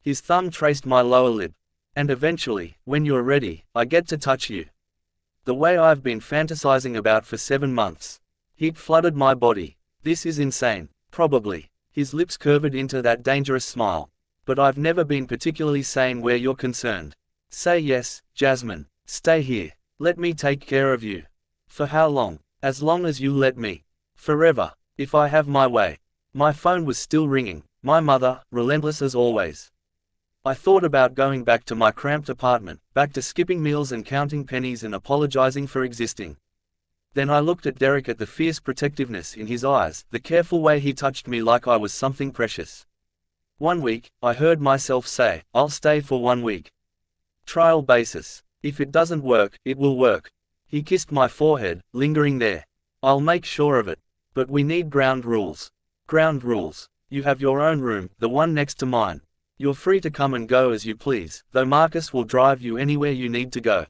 His thumb traced my lower lip. And eventually, when you're ready, I get to touch you. The way I've been fantasizing about for 7 months. Heat flooded my body. This is insane. Probably. His lips curved into that dangerous smile. But I've never been particularly sane where you're concerned. Say yes, Jasmine. Stay here. Let me take care of you. For how long? As long as you let me. Forever. If I have my way. My phone was still ringing. My mother, relentless as always. I thought about going back to my cramped apartment, back to skipping meals and counting pennies and apologizing for existing. Then I looked at Derek, at the fierce protectiveness in his eyes, the careful way he touched me like I was something precious. 1 week, I heard myself say, I'll stay for 1 week. Trial basis. If it doesn't work, it will work. He kissed my forehead, lingering there. I'll make sure of it. But we need ground rules. Ground rules. You have your own room, the one next to mine. You're free to come and go as you please, though Marcus will drive you anywhere you need to go.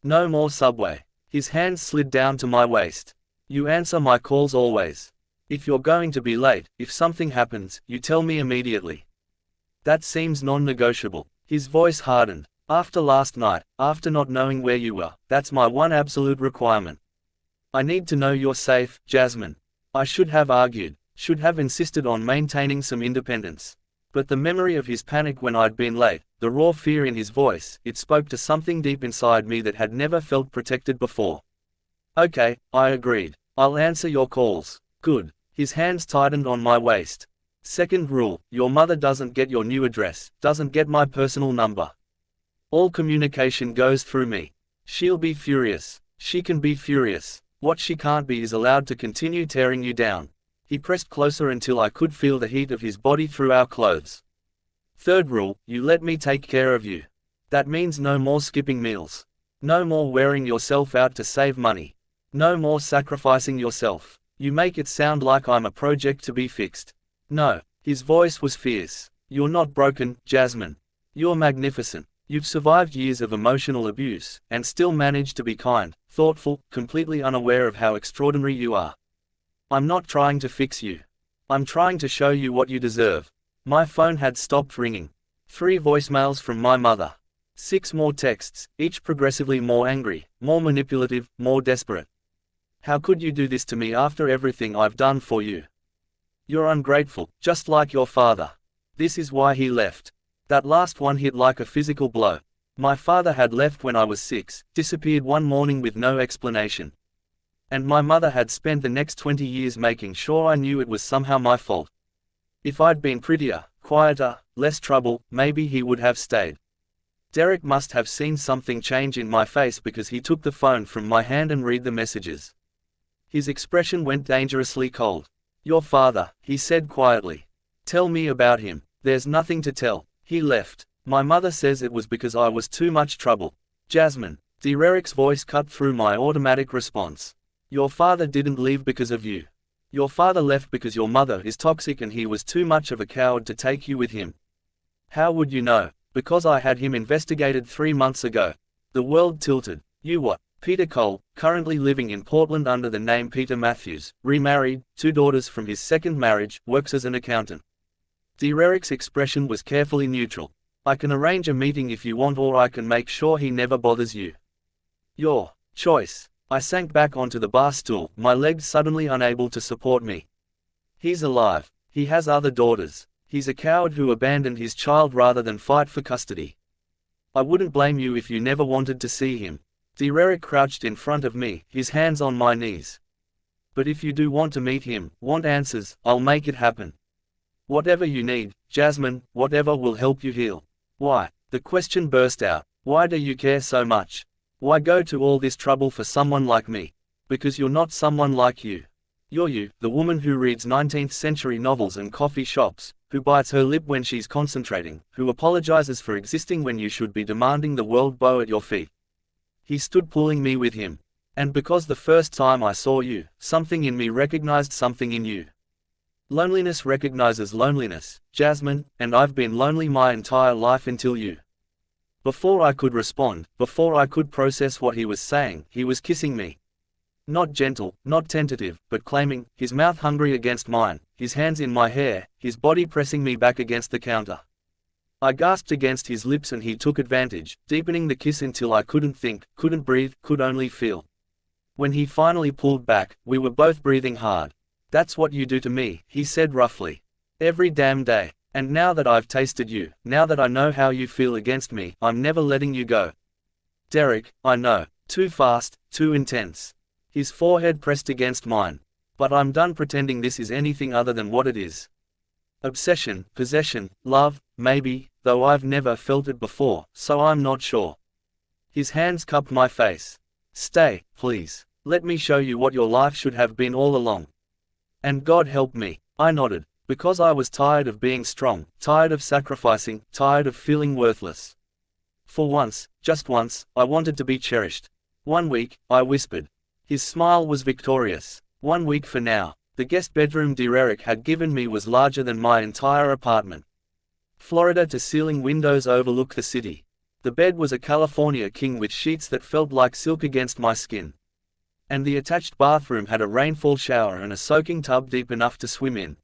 No more subway. His hands slid down to my waist. You answer my calls always. If you're going to be late, if something happens, you tell me immediately. That seems non-negotiable. His voice hardened. After last night, after not knowing where you were, that's my one absolute requirement. I need to know you're safe, Jasmine. I should have argued, should have insisted on maintaining some independence. But the memory of his panic when I'd been late, the raw fear in his voice, it spoke to something deep inside me that had never felt protected before. Okay, I agreed. I'll answer your calls. Good. His hands tightened on my waist. Second rule, your mother doesn't get your new address, doesn't get my personal number. All communication goes through me. She'll be furious. She can be furious. What she can't be is allowed to continue tearing you down. He pressed closer until I could feel the heat of his body through our clothes. Third rule, you let me take care of you. That means no more skipping meals. No more wearing yourself out to save money. No more sacrificing yourself. You make it sound like I'm a project to be fixed. No. His voice was fierce. You're not broken, Jasmine. You're magnificent. You've survived years of emotional abuse, and still managed to be kind, thoughtful, completely unaware of how extraordinary you are. I'm not trying to fix you. I'm trying to show you what you deserve. My phone had stopped ringing. 3 voicemails from my mother. 6 more texts, each progressively more angry, more manipulative, more desperate. How could you do this to me after everything I've done for you? You're ungrateful, just like your father. This is why he left. That last one hit like a physical blow. My father had left when I was 6, disappeared one morning with no explanation. And my mother had spent the next 20 years making sure I knew it was somehow my fault. If I'd been prettier, quieter, less trouble, maybe he would have stayed. Derek must have seen something change in my face because he took the phone from my hand and read the messages. His expression went dangerously cold. Your father, he said quietly. Tell me about him. There's nothing to tell. He left. My mother says it was because I was too much trouble. Jasmine. Derek's voice cut through my automatic response. Your father didn't leave because of you. Your father left because your mother is toxic and he was too much of a coward to take you with him. How would you know? Because I had him investigated 3 months ago. The world tilted. You what? Peter Cole, currently living in Portland under the name Peter Matthews, remarried, 2 daughters from his second marriage, works as an accountant. Derek's expression was carefully neutral. I can arrange a meeting if you want, or I can make sure he never bothers you. Your choice. I sank back onto the bar stool, my legs suddenly unable to support me. He's alive. He has other daughters. He's a coward who abandoned his child rather than fight for custody. I wouldn't blame you if you never wanted to see him. Derek crouched in front of me, his hands on my knees. But if you do want to meet him, want answers, I'll make it happen. Whatever you need, Jasmine, whatever will help you heal. Why? The question burst out. Why do you care so much? Why go to all this trouble for someone like me? Because you're not someone like you. You're you, the woman who reads 19th century novels and coffee shops, who bites her lip when she's concentrating, who apologizes for existing when you should be demanding the world bow at your feet. He stood pulling me with him. And because the first time I saw you, something in me recognized something in you. Loneliness recognizes loneliness, Jasmine, and I've been lonely my entire life until you. Before I could respond, before I could process what he was saying, he was kissing me. Not gentle, not tentative, but claiming, his mouth hungry against mine, his hands in my hair, his body pressing me back against the counter. I gasped against his lips and he took advantage, deepening the kiss until I couldn't think, couldn't breathe, could only feel. When he finally pulled back, we were both breathing hard. That's what you do to me, he said roughly. Every damn day. And now that I've tasted you, now that I know how you feel against me, I'm never letting you go. Derek, I know. Too fast, too intense. His forehead pressed against mine. But I'm done pretending this is anything other than what it is. Obsession, possession, love, maybe, though I've never felt it before, so I'm not sure. His hands cupped my face. Stay, please. Let me show you what your life should have been all along. And God help me. I nodded, because I was tired of being strong, tired of sacrificing, tired of feeling worthless. For once, just once, I wanted to be cherished. 1 week, I whispered. His smile was victorious. 1 week for now. The guest bedroom Derek had given me was larger than my entire apartment. Florida-to-ceiling windows overlooked the city. The bed was a California king with sheets that felt like silk against my skin. And the attached bathroom had a rainfall shower and a soaking tub deep enough to swim in.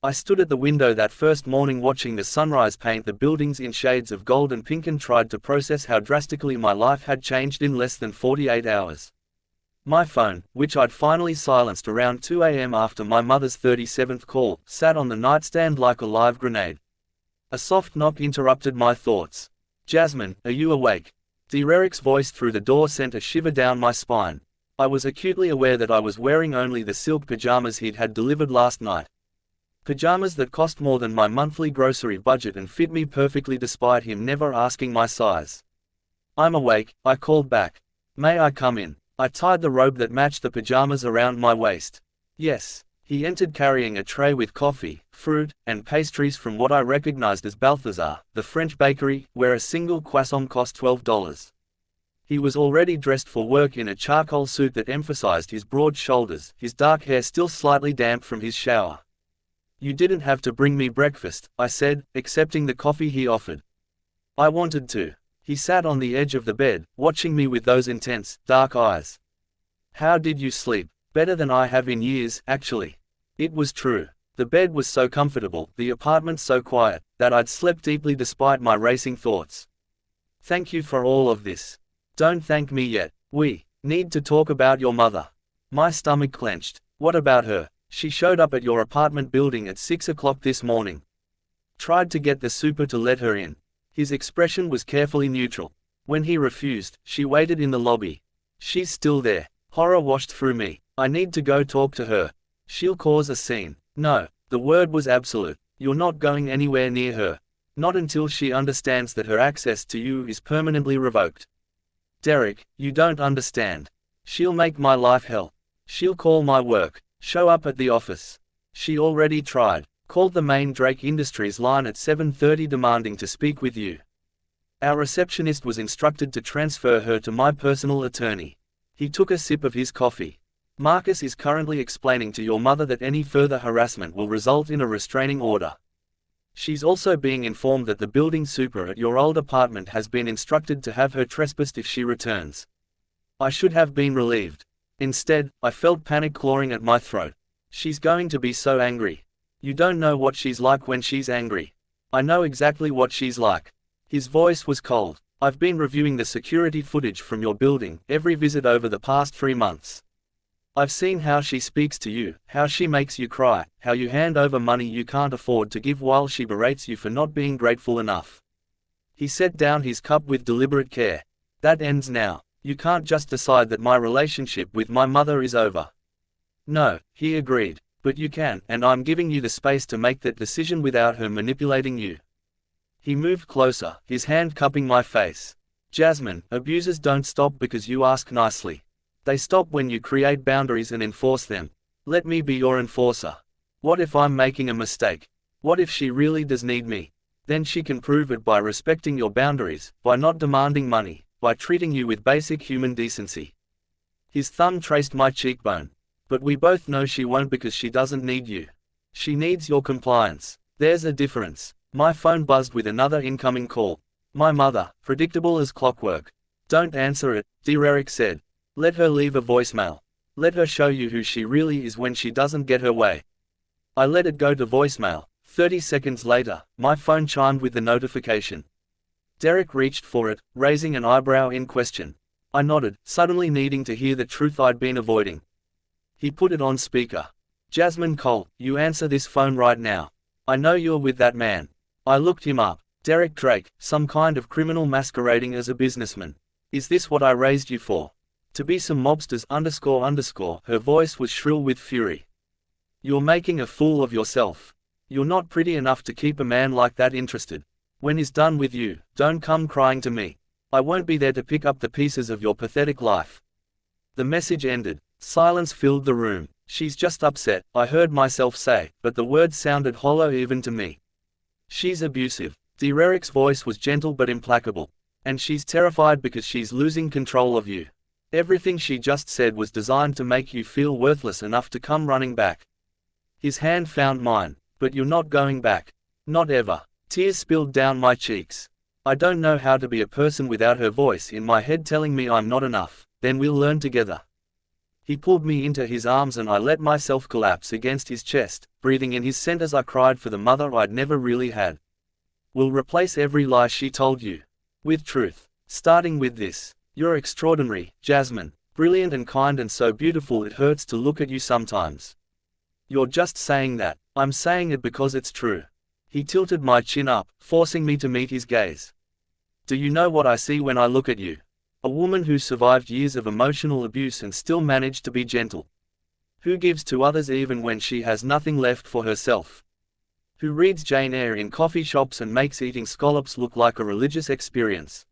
I stood at the window that first morning watching the sunrise paint the buildings in shades of gold and pink and tried to process how drastically my life had changed in less than 48 hours. My phone, which I'd finally silenced around 2 a.m. after my mother's 37th call, sat on the nightstand like a live grenade. A soft knock interrupted my thoughts. Jasmine, are you awake? Derek's voice through the door sent a shiver down my spine. I was acutely aware that I was wearing only the silk pajamas he'd had delivered last night. Pajamas that cost more than my monthly grocery budget and fit me perfectly despite him never asking my size. I'm awake, I called back. May I come in? I tied the robe that matched the pajamas around my waist. Yes. He entered carrying a tray with coffee, fruit, and pastries from what I recognized as Balthazar, the French bakery, where a single croissant cost $12. He was already dressed for work in a charcoal suit that emphasized his broad shoulders, his dark hair still slightly damp from his shower. You didn't have to bring me breakfast, I said, accepting the coffee he offered. I wanted to. He sat on the edge of the bed, watching me with those intense, dark eyes. How did you sleep? Better than I have in years, actually. It was true. The bed was so comfortable, the apartment so quiet, that I'd slept deeply despite my racing thoughts. Thank you for all of this. Don't thank me yet. We need to talk about your mother. My stomach clenched. What about her? She showed up at your apartment building at 6 o'clock this morning. Tried to get the super to let her in. His expression was carefully neutral. When he refused, she waited in the lobby. She's still there. Horror washed through me. I need to go talk to her. She'll cause a scene. No, the word was absolute. You're not going anywhere near her. Not until she understands that her access to you is permanently revoked. Derek, you don't understand. She'll make my life hell. She'll call my work. Show up at the office. She already tried. Called the main Drake Industries line at 7:30 demanding to speak with you. Our receptionist was instructed to transfer her to my personal attorney. He took a sip of his coffee. Marcus is currently explaining to your mother that any further harassment will result in a restraining order. She's also being informed that the building super at your old apartment has been instructed to have her trespassed if she returns. I should have been relieved. Instead, I felt panic clawing at my throat. She's going to be so angry. You don't know what she's like when she's angry. I know exactly what she's like. His voice was cold. I've been reviewing the security footage from your building, every visit over the past 3 months. I've seen how she speaks to you, how she makes you cry, how you hand over money you can't afford to give while she berates you for not being grateful enough. He set down his cup with deliberate care. That ends now. You can't just decide that my relationship with my mother is over. No, he agreed. But you can, and I'm giving you the space to make that decision without her manipulating you. He moved closer, his hand cupping my face. Jasmine, abusers don't stop because you ask nicely. They stop when you create boundaries and enforce them. Let me be your enforcer. What if I'm making a mistake? What if she really does need me? Then she can prove it by respecting your boundaries, by not demanding money, by treating you with basic human decency. His thumb traced my cheekbone. But we both know she won't because she doesn't need you. She needs your compliance. There's a difference. My phone buzzed with another incoming call. My mother, predictable as clockwork. Don't answer it, Derek said. Let her leave a voicemail. Let her show you who she really is when she doesn't get her way. I let it go to voicemail. 30 seconds later, my phone chimed with the notification. Derek reached for it, raising an eyebrow in question. I nodded, suddenly needing to hear the truth I'd been avoiding. He put it on speaker. Jasmine Cole, you answer this phone right now. I know you're with that man. I looked him up. Derek Drake, some kind of criminal masquerading as a businessman. Is this what I raised you for? To be some mobsters __. Her voice was shrill with fury. You're making a fool of yourself. You're not pretty enough to keep a man like that interested. When he's done with you, don't come crying to me. I won't be there to pick up the pieces of your pathetic life." The message ended. Silence filled the room. "She's just upset," I heard myself say, but the words sounded hollow even to me. "She's abusive." Derek's voice was gentle but implacable. "And she's terrified because she's losing control of you. Everything she just said was designed to make you feel worthless enough to come running back." His hand found mine. "But you're not going back. Not ever." Tears spilled down my cheeks. I don't know how to be a person without her voice in my head telling me I'm not enough. "Then we'll learn together." He pulled me into his arms and I let myself collapse against his chest, breathing in his scent as I cried for the mother I'd never really had. "We'll replace every lie she told you with truth. Starting with this. You're extraordinary, Jasmine. Brilliant and kind and so beautiful it hurts to look at you sometimes." "You're just saying that." "I'm saying it because it's true." He tilted my chin up, forcing me to meet his gaze. "Do you know what I see when I look at you? A woman who survived years of emotional abuse and still managed to be gentle. Who gives to others even when she has nothing left for herself. Who reads Jane Eyre in coffee shops and makes eating scallops look like a religious experience."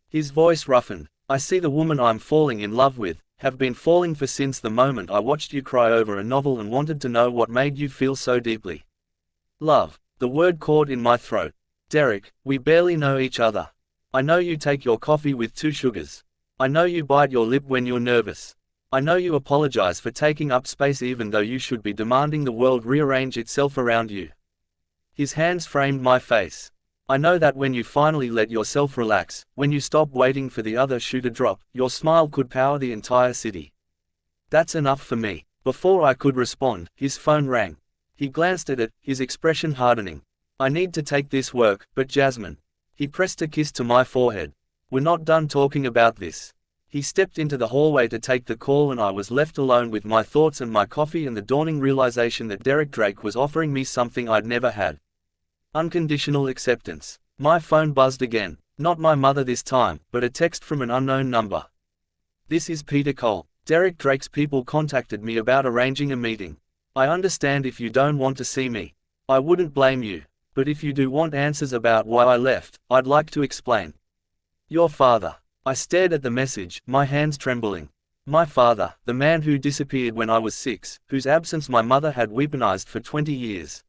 His voice roughened. "I see the woman I'm falling in love with, have been falling for since the moment I watched you cry over a novel and wanted to know what made you feel so deeply. Love." The word caught in my throat. "Derek, we barely know each other. I know you take your coffee with 2 sugars. I know you bite your lip when you're nervous. I know you apologize for taking up space even though you should be demanding the world rearrange itself around you." His hands framed my face. "I know that when you finally let yourself relax, when you stop waiting for the other shoe to drop, your smile could power the entire city. That's enough for me." Before I could respond, his phone rang. He glanced at it, his expression hardening. "I need to take this work, but Jasmine." He pressed a kiss to my forehead. "We're not done talking about this." He stepped into the hallway to take the call and I was left alone with my thoughts and my coffee and the dawning realization that Derek Drake was offering me something I'd never had. Unconditional acceptance. My phone buzzed again. Not my mother this time, but a text from an unknown number. "This is Peter Cole. Derek Drake's people contacted me about arranging a meeting. I understand if you don't want to see me. I wouldn't blame you. But if you do want answers about why I left, I'd like to explain. Your father." I stared at the message, my hands trembling. My father, the man who disappeared when I was 6, whose absence my mother had weaponized for 20 years.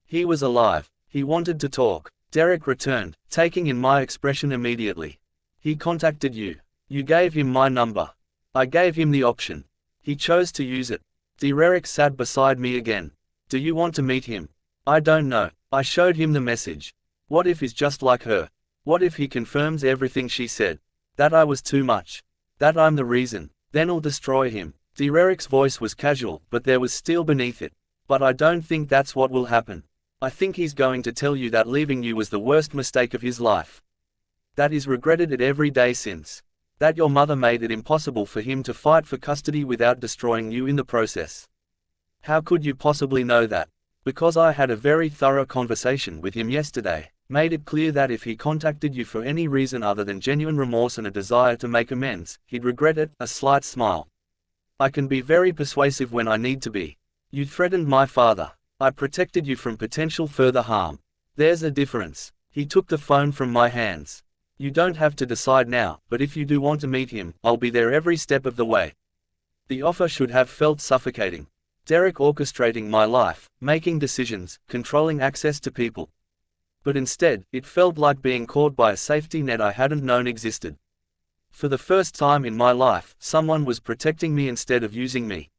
He was alive. He wanted to talk. Derek returned, taking in my expression immediately. "He contacted you. You gave him my number." "I gave him the option. He chose to use it." Derek sat beside me again. "Do you want to meet him?" "I don't know." I showed him the message. What if he's just like her? What if he confirms everything she said? That I was too much. That I'm the reason. Then I'll destroy him. Derek's voice was casual, but there was steel beneath it. "But I don't think that's what will happen. I think he's going to tell you that leaving you was the worst mistake of his life. That he's regretted it every day since. That your mother made it impossible for him to fight for custody without destroying you in the process." "How could you possibly know that?" "Because I had a very thorough conversation with him yesterday, made it clear that if he contacted you for any reason other than genuine remorse and a desire to make amends, he'd regret it." A slight smile. "I can be very persuasive when I need to be. You threatened my father. I protected you from potential further harm. There's a difference." He took the phone from my hands. "You don't have to decide now, but if you do want to meet him, I'll be there every step of the way." The offer should have felt suffocating. Derek orchestrating my life, making decisions, controlling access to people. But instead, it felt like being caught by a safety net I hadn't known existed. For the first time in my life, someone was protecting me instead of using me.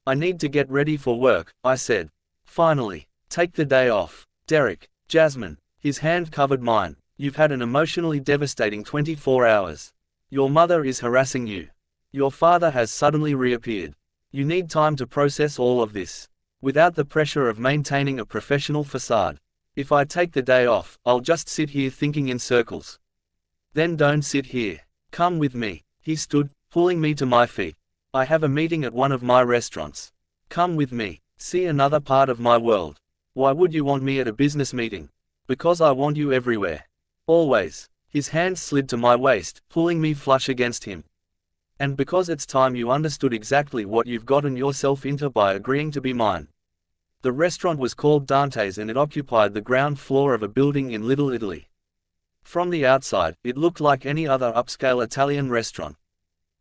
"I need to get ready for work," I said. "Finally. Take the day off." "Derek." "Jasmine." His hand covered mine. "You've had an emotionally devastating 24 hours. Your mother is harassing you. Your father has suddenly reappeared. You need time to process all of this, without the pressure of maintaining a professional facade. If I take the day off, I'll just sit here thinking in circles." "Then don't sit here. Come with me." He stood, pulling me to my feet. "I have a meeting at one of my restaurants. Come with me. See another part of my world." "Why would you want me at a business meeting?" "Because I want you everywhere. Always." His hand slid to my waist, pulling me flush against him. "And because it's time you understood exactly what you've gotten yourself into by agreeing to be mine." The restaurant was called Dante's and it occupied the ground floor of a building in Little Italy. From the outside, it looked like any other upscale Italian restaurant.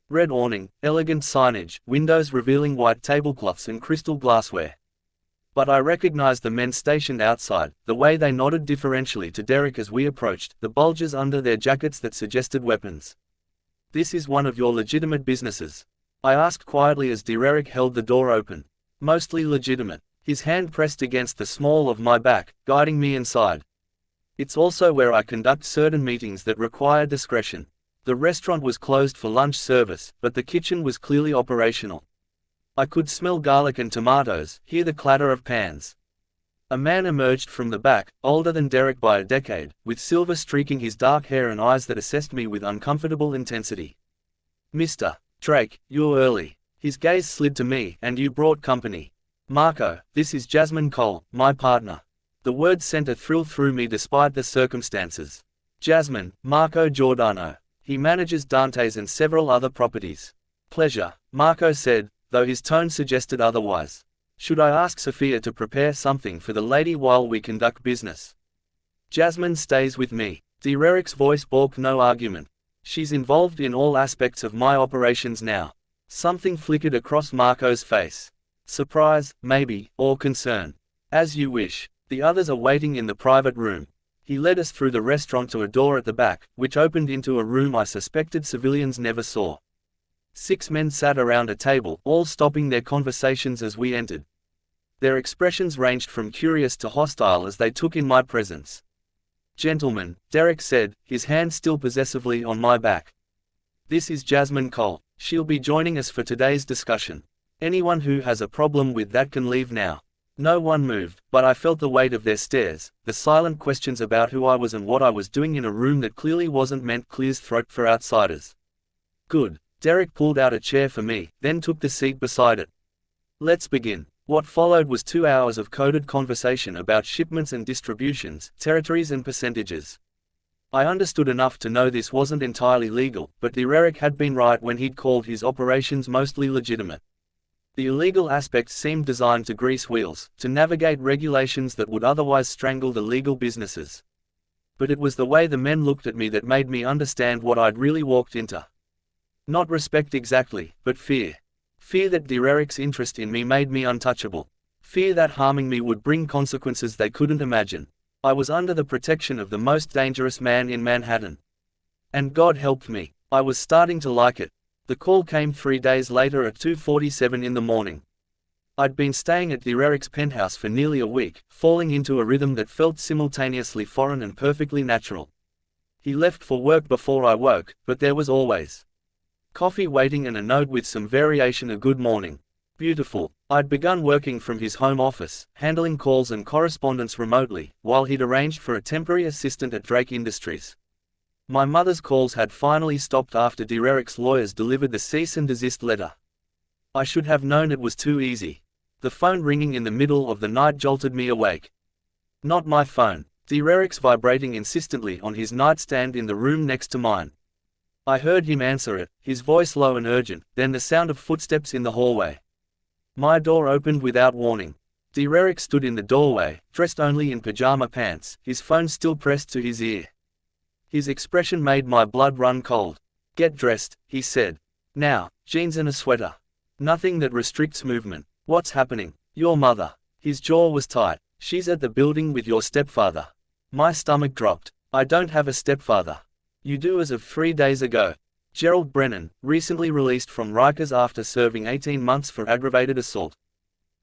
Red awning, elegant signage, windows revealing white tablecloths and crystal glassware. But I recognized the men stationed outside, the way they nodded deferentially to Derek as we approached, the bulges under their jackets that suggested weapons. "This is one of your legitimate businesses?" I asked quietly as Derek held the door open. "Mostly legitimate." His hand pressed against the small of my back, guiding me inside. "It's also where I conduct certain meetings that require discretion." The restaurant was closed for lunch service, but the kitchen was clearly operational. I could smell garlic and tomatoes, hear the clatter of pans. A man emerged from the back, older than Derek by a decade, with silver streaking his dark hair and eyes that assessed me with uncomfortable intensity. "Mr. Drake, you're early." His gaze slid to me. "And you brought company." "Marco, this is Jasmine Cole, my partner." The word sent a thrill through me despite the circumstances. "Jasmine, Marco Giordano. He manages Dante's and several other properties." "Pleasure," Marco said, though his tone suggested otherwise. "Should I ask Sophia to prepare something for the lady while we conduct business?" "Jasmine stays with me." Derek's voice balked no argument. "She's involved in all aspects of my operations now." Something flickered across Marco's face. Surprise, maybe, or concern. "As you wish. The others are waiting in the private room." He led us through the restaurant to a door at the back, which opened into a room I suspected civilians never saw. 6 men sat around a table, all stopping their conversations as we entered. Their expressions ranged from curious to hostile as they took in my presence. "Gentlemen," Derek said, his hand still possessively on my back. "This is Jasmine Cole. She'll be joining us for today's discussion. Anyone who has a problem with that can leave now." No one moved, but I felt the weight of their stares, the silent questions about who I was and what I was doing in a room that clearly wasn't meant clear throat for outsiders. "Good." Derek pulled out a chair for me, then took the seat beside it. "Let's begin." What followed was 2 hours of coded conversation about shipments and distributions, territories and percentages. I understood enough to know this wasn't entirely legal, but Derek had been right when he'd called his operations mostly legitimate. The illegal aspects seemed designed to grease wheels, to navigate regulations that would otherwise strangle the legal businesses. But it was the way the men looked at me that made me understand what I'd really walked into. Not respect exactly, but fear. Fear that Derek's interest in me made me untouchable. Fear that harming me would bring consequences they couldn't imagine. I was under the protection of the most dangerous man in Manhattan. And God helped me. I was starting to like it. The call came 3 days later at 2:47 in the morning. I'd been staying at Derek's penthouse for nearly a week, falling into a rhythm that felt simultaneously foreign and perfectly natural. He left for work before I woke, but there was always coffee waiting and a note with some variation of good morning. Beautiful. I'd begun working from his home office, handling calls and correspondence remotely, while he'd arranged for a temporary assistant at Drake Industries. My mother's calls had finally stopped after Derek's lawyers delivered the cease and desist letter. I should have known it was too easy. The phone ringing in the middle of the night jolted me awake. Not my phone. Derek's vibrating insistently on his nightstand in the room next to mine. I heard him answer it, his voice low and urgent, then the sound of footsteps in the hallway. My door opened without warning. Derek stood in the doorway, dressed only in pajama pants, his phone still pressed to his ear. His expression made my blood run cold. "Get dressed," he said. "Now, jeans and a sweater. Nothing that restricts movement." "What's happening?" "Your mother." His jaw was tight. "She's at the building with your stepfather." My stomach dropped. "I don't have a stepfather." "You do as of 3 days ago. Gerald Brennan, recently released from Rikers after serving 18 months for aggravated assault."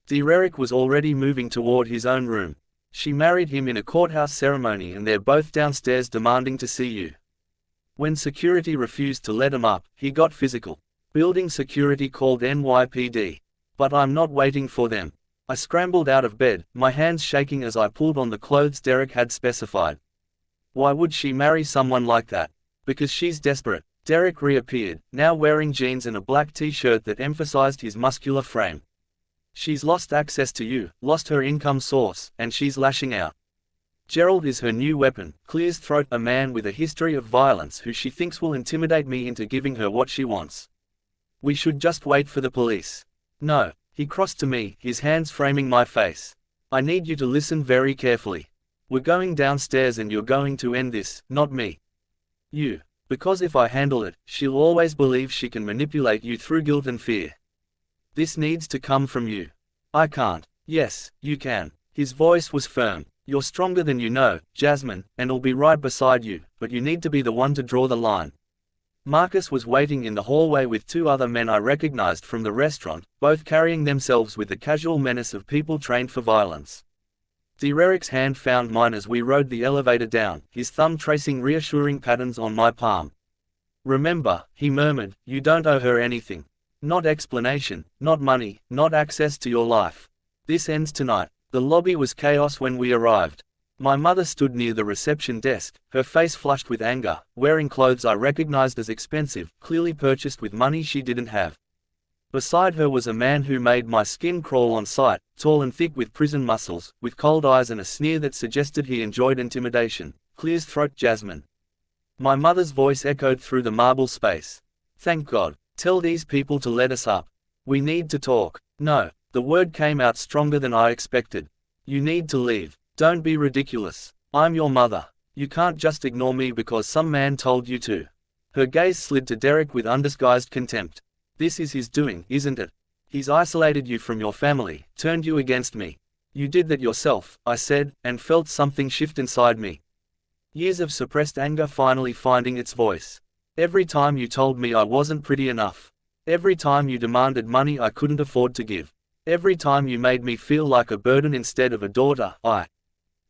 Derek was already moving toward his own room. "She married him in a courthouse ceremony and they're both downstairs demanding to see you." When security refused to let him up, he got physical. Building security called NYPD. But I'm not waiting for them. I scrambled out of bed, my hands shaking as I pulled on the clothes Derek had specified. Why would she marry someone like that? Because she's desperate. Derek reappeared, now wearing jeans and a black t-shirt that emphasized his muscular frame. "She's lost access to you, lost her income source, and she's lashing out. Gerald is her new weapon," clears throat, "a man with a history of violence who she thinks will intimidate me into giving her what she wants. We should just wait for the police." "No." He crossed to me, his hands framing my face. I need you to listen very carefully. We're going downstairs and you're going to end this, not me. You. Because if I handle it, she'll always believe she can manipulate you through guilt and fear. This needs to come from you. I can't. Yes, you can. His voice was firm. You're stronger than you know, Jasmine, and I'll be right beside you, but you need to be the one to draw the line. Marcus was waiting in the hallway with two other men I recognized from the restaurant, both carrying themselves with the casual menace of people trained for violence. Derek's hand found mine as we rode the elevator down, his thumb tracing reassuring patterns on my palm. Remember, he murmured, you don't owe her anything. Not explanation, not money, not access to your life. This ends tonight. The lobby was chaos when we arrived. My mother stood near the reception desk, her face flushed with anger, wearing clothes I recognized as expensive, clearly purchased with money she didn't have. Beside her was a man who made my skin crawl on sight, tall and thick with prison muscles, with cold eyes and a sneer that suggested he enjoyed intimidation. Clears throat Jasmine. My mother's voice echoed through the marble space. Thank God. Tell these people to let us up. We need to talk. No. The word came out stronger than I expected. You need to leave. Don't be ridiculous. I'm your mother. You can't just ignore me because some man told you to. Her gaze slid to Derek with undisguised contempt. This is his doing, isn't it? He's isolated you from your family, turned you against me. You did that yourself, I said, and felt something shift inside me. Years of suppressed anger finally finding its voice. Every time you told me I wasn't pretty enough. Every time you demanded money I couldn't afford to give. Every time you made me feel like a burden instead of a daughter, I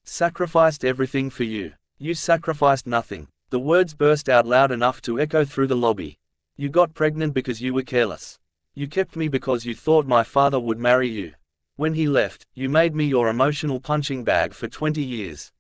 sacrificed everything for you. You sacrificed nothing. The words burst out loud enough to echo through the lobby. You got pregnant because you were careless. You kept me because you thought my father would marry you. When he left, you made me your emotional punching bag for 20 years.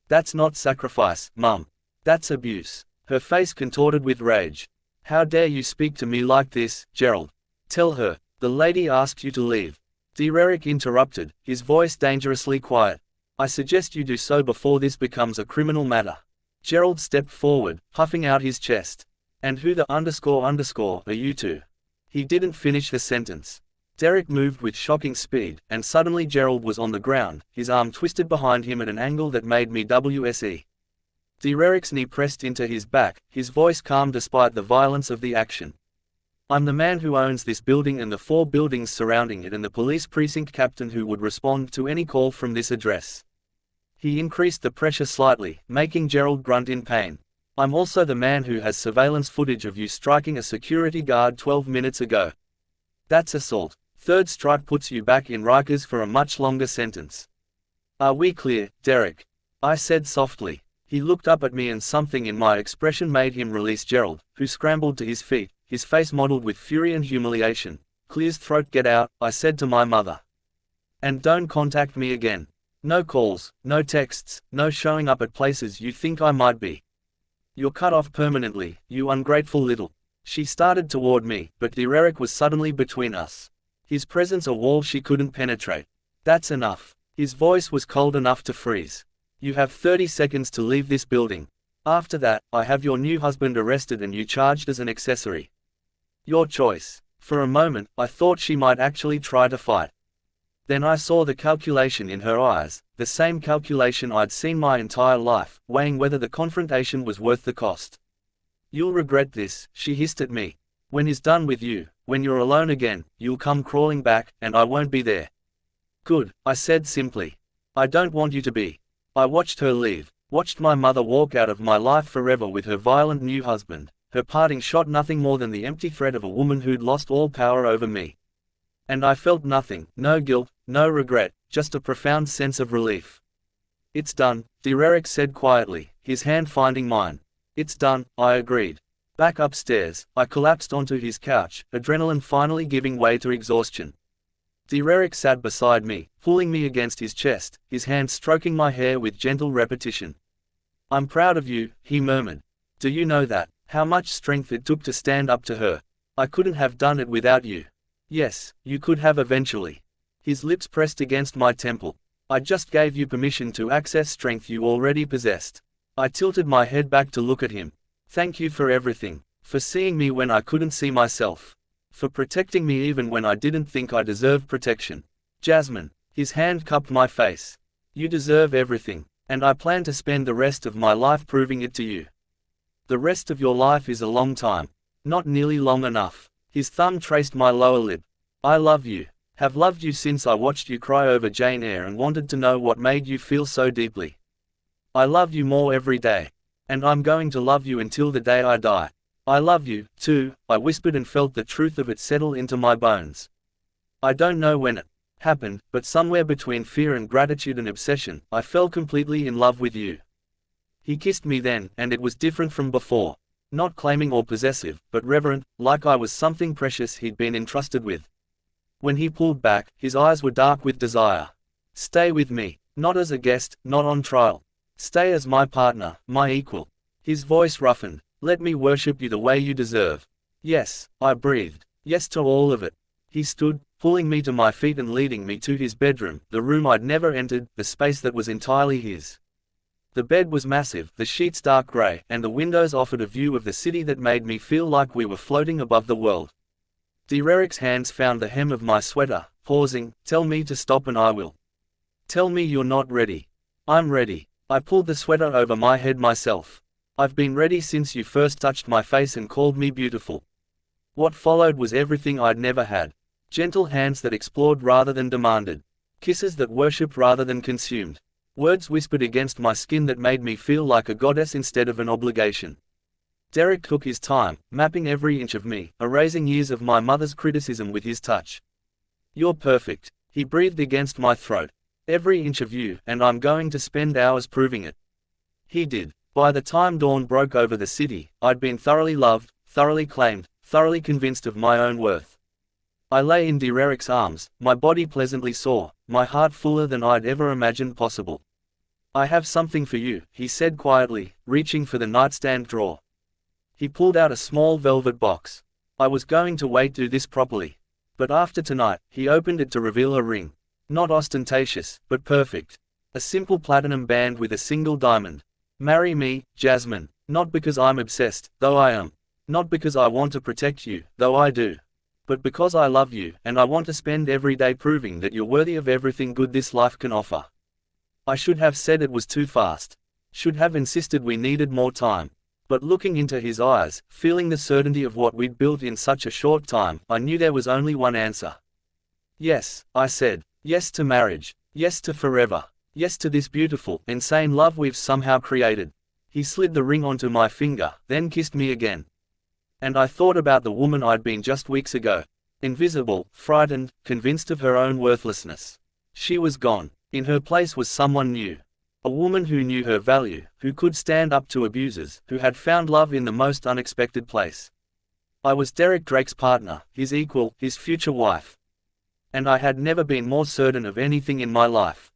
That's not sacrifice, Mum. That's abuse. Her face contorted with rage. How dare you speak to me like this, Gerald? Tell her. The lady asked you to leave. Derek interrupted, his voice dangerously quiet. I suggest you do so before this becomes a criminal matter. Gerald stepped forward, puffing out his chest. And who the __ are you two? He didn't finish the sentence. Derek moved with shocking speed, and suddenly Gerald was on the ground, his arm twisted behind him at an angle that made me WSE. Derek's knee pressed into his back, his voice calm despite the violence of the action. I'm the man who owns this building and the 4 buildings surrounding it and the police precinct captain who would respond to any call from this address. He increased the pressure slightly, making Gerald grunt in pain. I'm also the man who has surveillance footage of you striking a security guard 12 minutes ago. That's assault. 3rd strike puts you back in Rikers for a much longer sentence. Are we clear, Derek? I said softly. He looked up at me and something in my expression made him release Gerald, who scrambled to his feet, his face mottled with fury and humiliation. Clear's throat. Get out, I said to my mother. And don't contact me again. No calls, no texts, no showing up at places you think I might be. You're cut off permanently, you ungrateful little. She started toward me, but Derek was suddenly between us. His presence a wall she couldn't penetrate. That's enough. His voice was cold enough to freeze. You have 30 seconds to leave this building. After that, I have your new husband arrested and you charged as an accessory. Your choice. For a moment, I thought she might actually try to fight. Then I saw the calculation in her eyes, the same calculation I'd seen my entire life, weighing whether the confrontation was worth the cost. You'll regret this, she hissed at me. When he's done with you, when you're alone again, you'll come crawling back, and I won't be there. Good, I said simply. I don't want you to be. I watched her leave, watched my mother walk out of my life forever with her violent new husband, her parting shot nothing more than the empty threat of a woman who'd lost all power over me. And I felt nothing, no guilt, no regret, just a profound sense of relief. It's done, Derek said quietly, his hand finding mine. It's done, I agreed. Back upstairs, I collapsed onto his couch, adrenaline finally giving way to exhaustion. Derek sat beside me, pulling me against his chest, his hand stroking my hair with gentle repetition. I'm proud of you, he murmured. Do you know that? How much strength it took to stand up to her. I couldn't have done it without you. Yes, you could have eventually. His lips pressed against my temple. I just gave you permission to access strength you already possessed. I tilted my head back to look at him. Thank you for everything. For seeing me when I couldn't see myself. For protecting me even when I didn't think I deserved protection. Jasmine. His hand cupped my face. You deserve everything, and I plan to spend the rest of my life proving it to you. The rest of your life is a long time. Not nearly long enough. His thumb traced my lower lip. I love you. Have loved you since I watched you cry over Jane Eyre and wanted to know what made you feel so deeply. I love you more every day. And I'm going to love you until the day I die. I love you, too, I whispered and felt the truth of it settle into my bones. I don't know when it happened, but somewhere between fear and gratitude and obsession, I fell completely in love with you. He kissed me then, and it was different from before. Not claiming or possessive, but reverent, like I was something precious he'd been entrusted with. When he pulled back, his eyes were dark with desire. Stay with me. Not as a guest, not on trial. Stay as my partner, my equal. His voice roughened. Let me worship you the way you deserve. Yes, I breathed. Yes to all of it. He stood, pulling me to my feet and leading me to his bedroom, the room I'd never entered, the space that was entirely his. The bed was massive, the sheets dark grey, and the windows offered a view of the city that made me feel like we were floating above the world. Derek's hands found the hem of my sweater, pausing. Tell me to stop and I will. Tell me you're not ready. I'm ready. I pulled the sweater over my head myself. I've been ready since you first touched my face and called me beautiful. What followed was everything I'd never had. Gentle hands that explored rather than demanded. Kisses that worshipped rather than consumed. Words whispered against my skin that made me feel like a goddess instead of an obligation. Derek took his time, mapping every inch of me, erasing years of my mother's criticism with his touch. You're perfect. He breathed against my throat. Every inch of you, and I'm going to spend hours proving it. He did. By the time dawn broke over the city, I'd been thoroughly loved, thoroughly claimed, thoroughly convinced of my own worth. I lay in Derek's arms, my body pleasantly sore, my heart fuller than I'd ever imagined possible. I have something for you, he said quietly, reaching for the nightstand drawer. He pulled out a small velvet box. I was going to wait to do this properly. But after tonight, he opened it to reveal a ring. Not ostentatious, but perfect. A simple platinum band with a single diamond. Marry me, Jasmine. Not because I'm obsessed, though I am. Not because I want to protect you, though I do. But because I love you, and I want to spend every day proving that you're worthy of everything good this life can offer. I should have said it was too fast. Should have insisted we needed more time. But looking into his eyes, feeling the certainty of what we'd built in such a short time, I knew there was only one answer. Yes, I said. Yes to marriage. Yes to forever. Yes to this beautiful, insane love we've somehow created. He slid the ring onto my finger, then kissed me again. And I thought about the woman I'd been just weeks ago. Invisible, frightened, convinced of her own worthlessness. She was gone. In her place was someone new. A woman who knew her value, who could stand up to abusers, who had found love in the most unexpected place. I was Derek Drake's partner, his equal, his future wife. And I had never been more certain of anything in my life.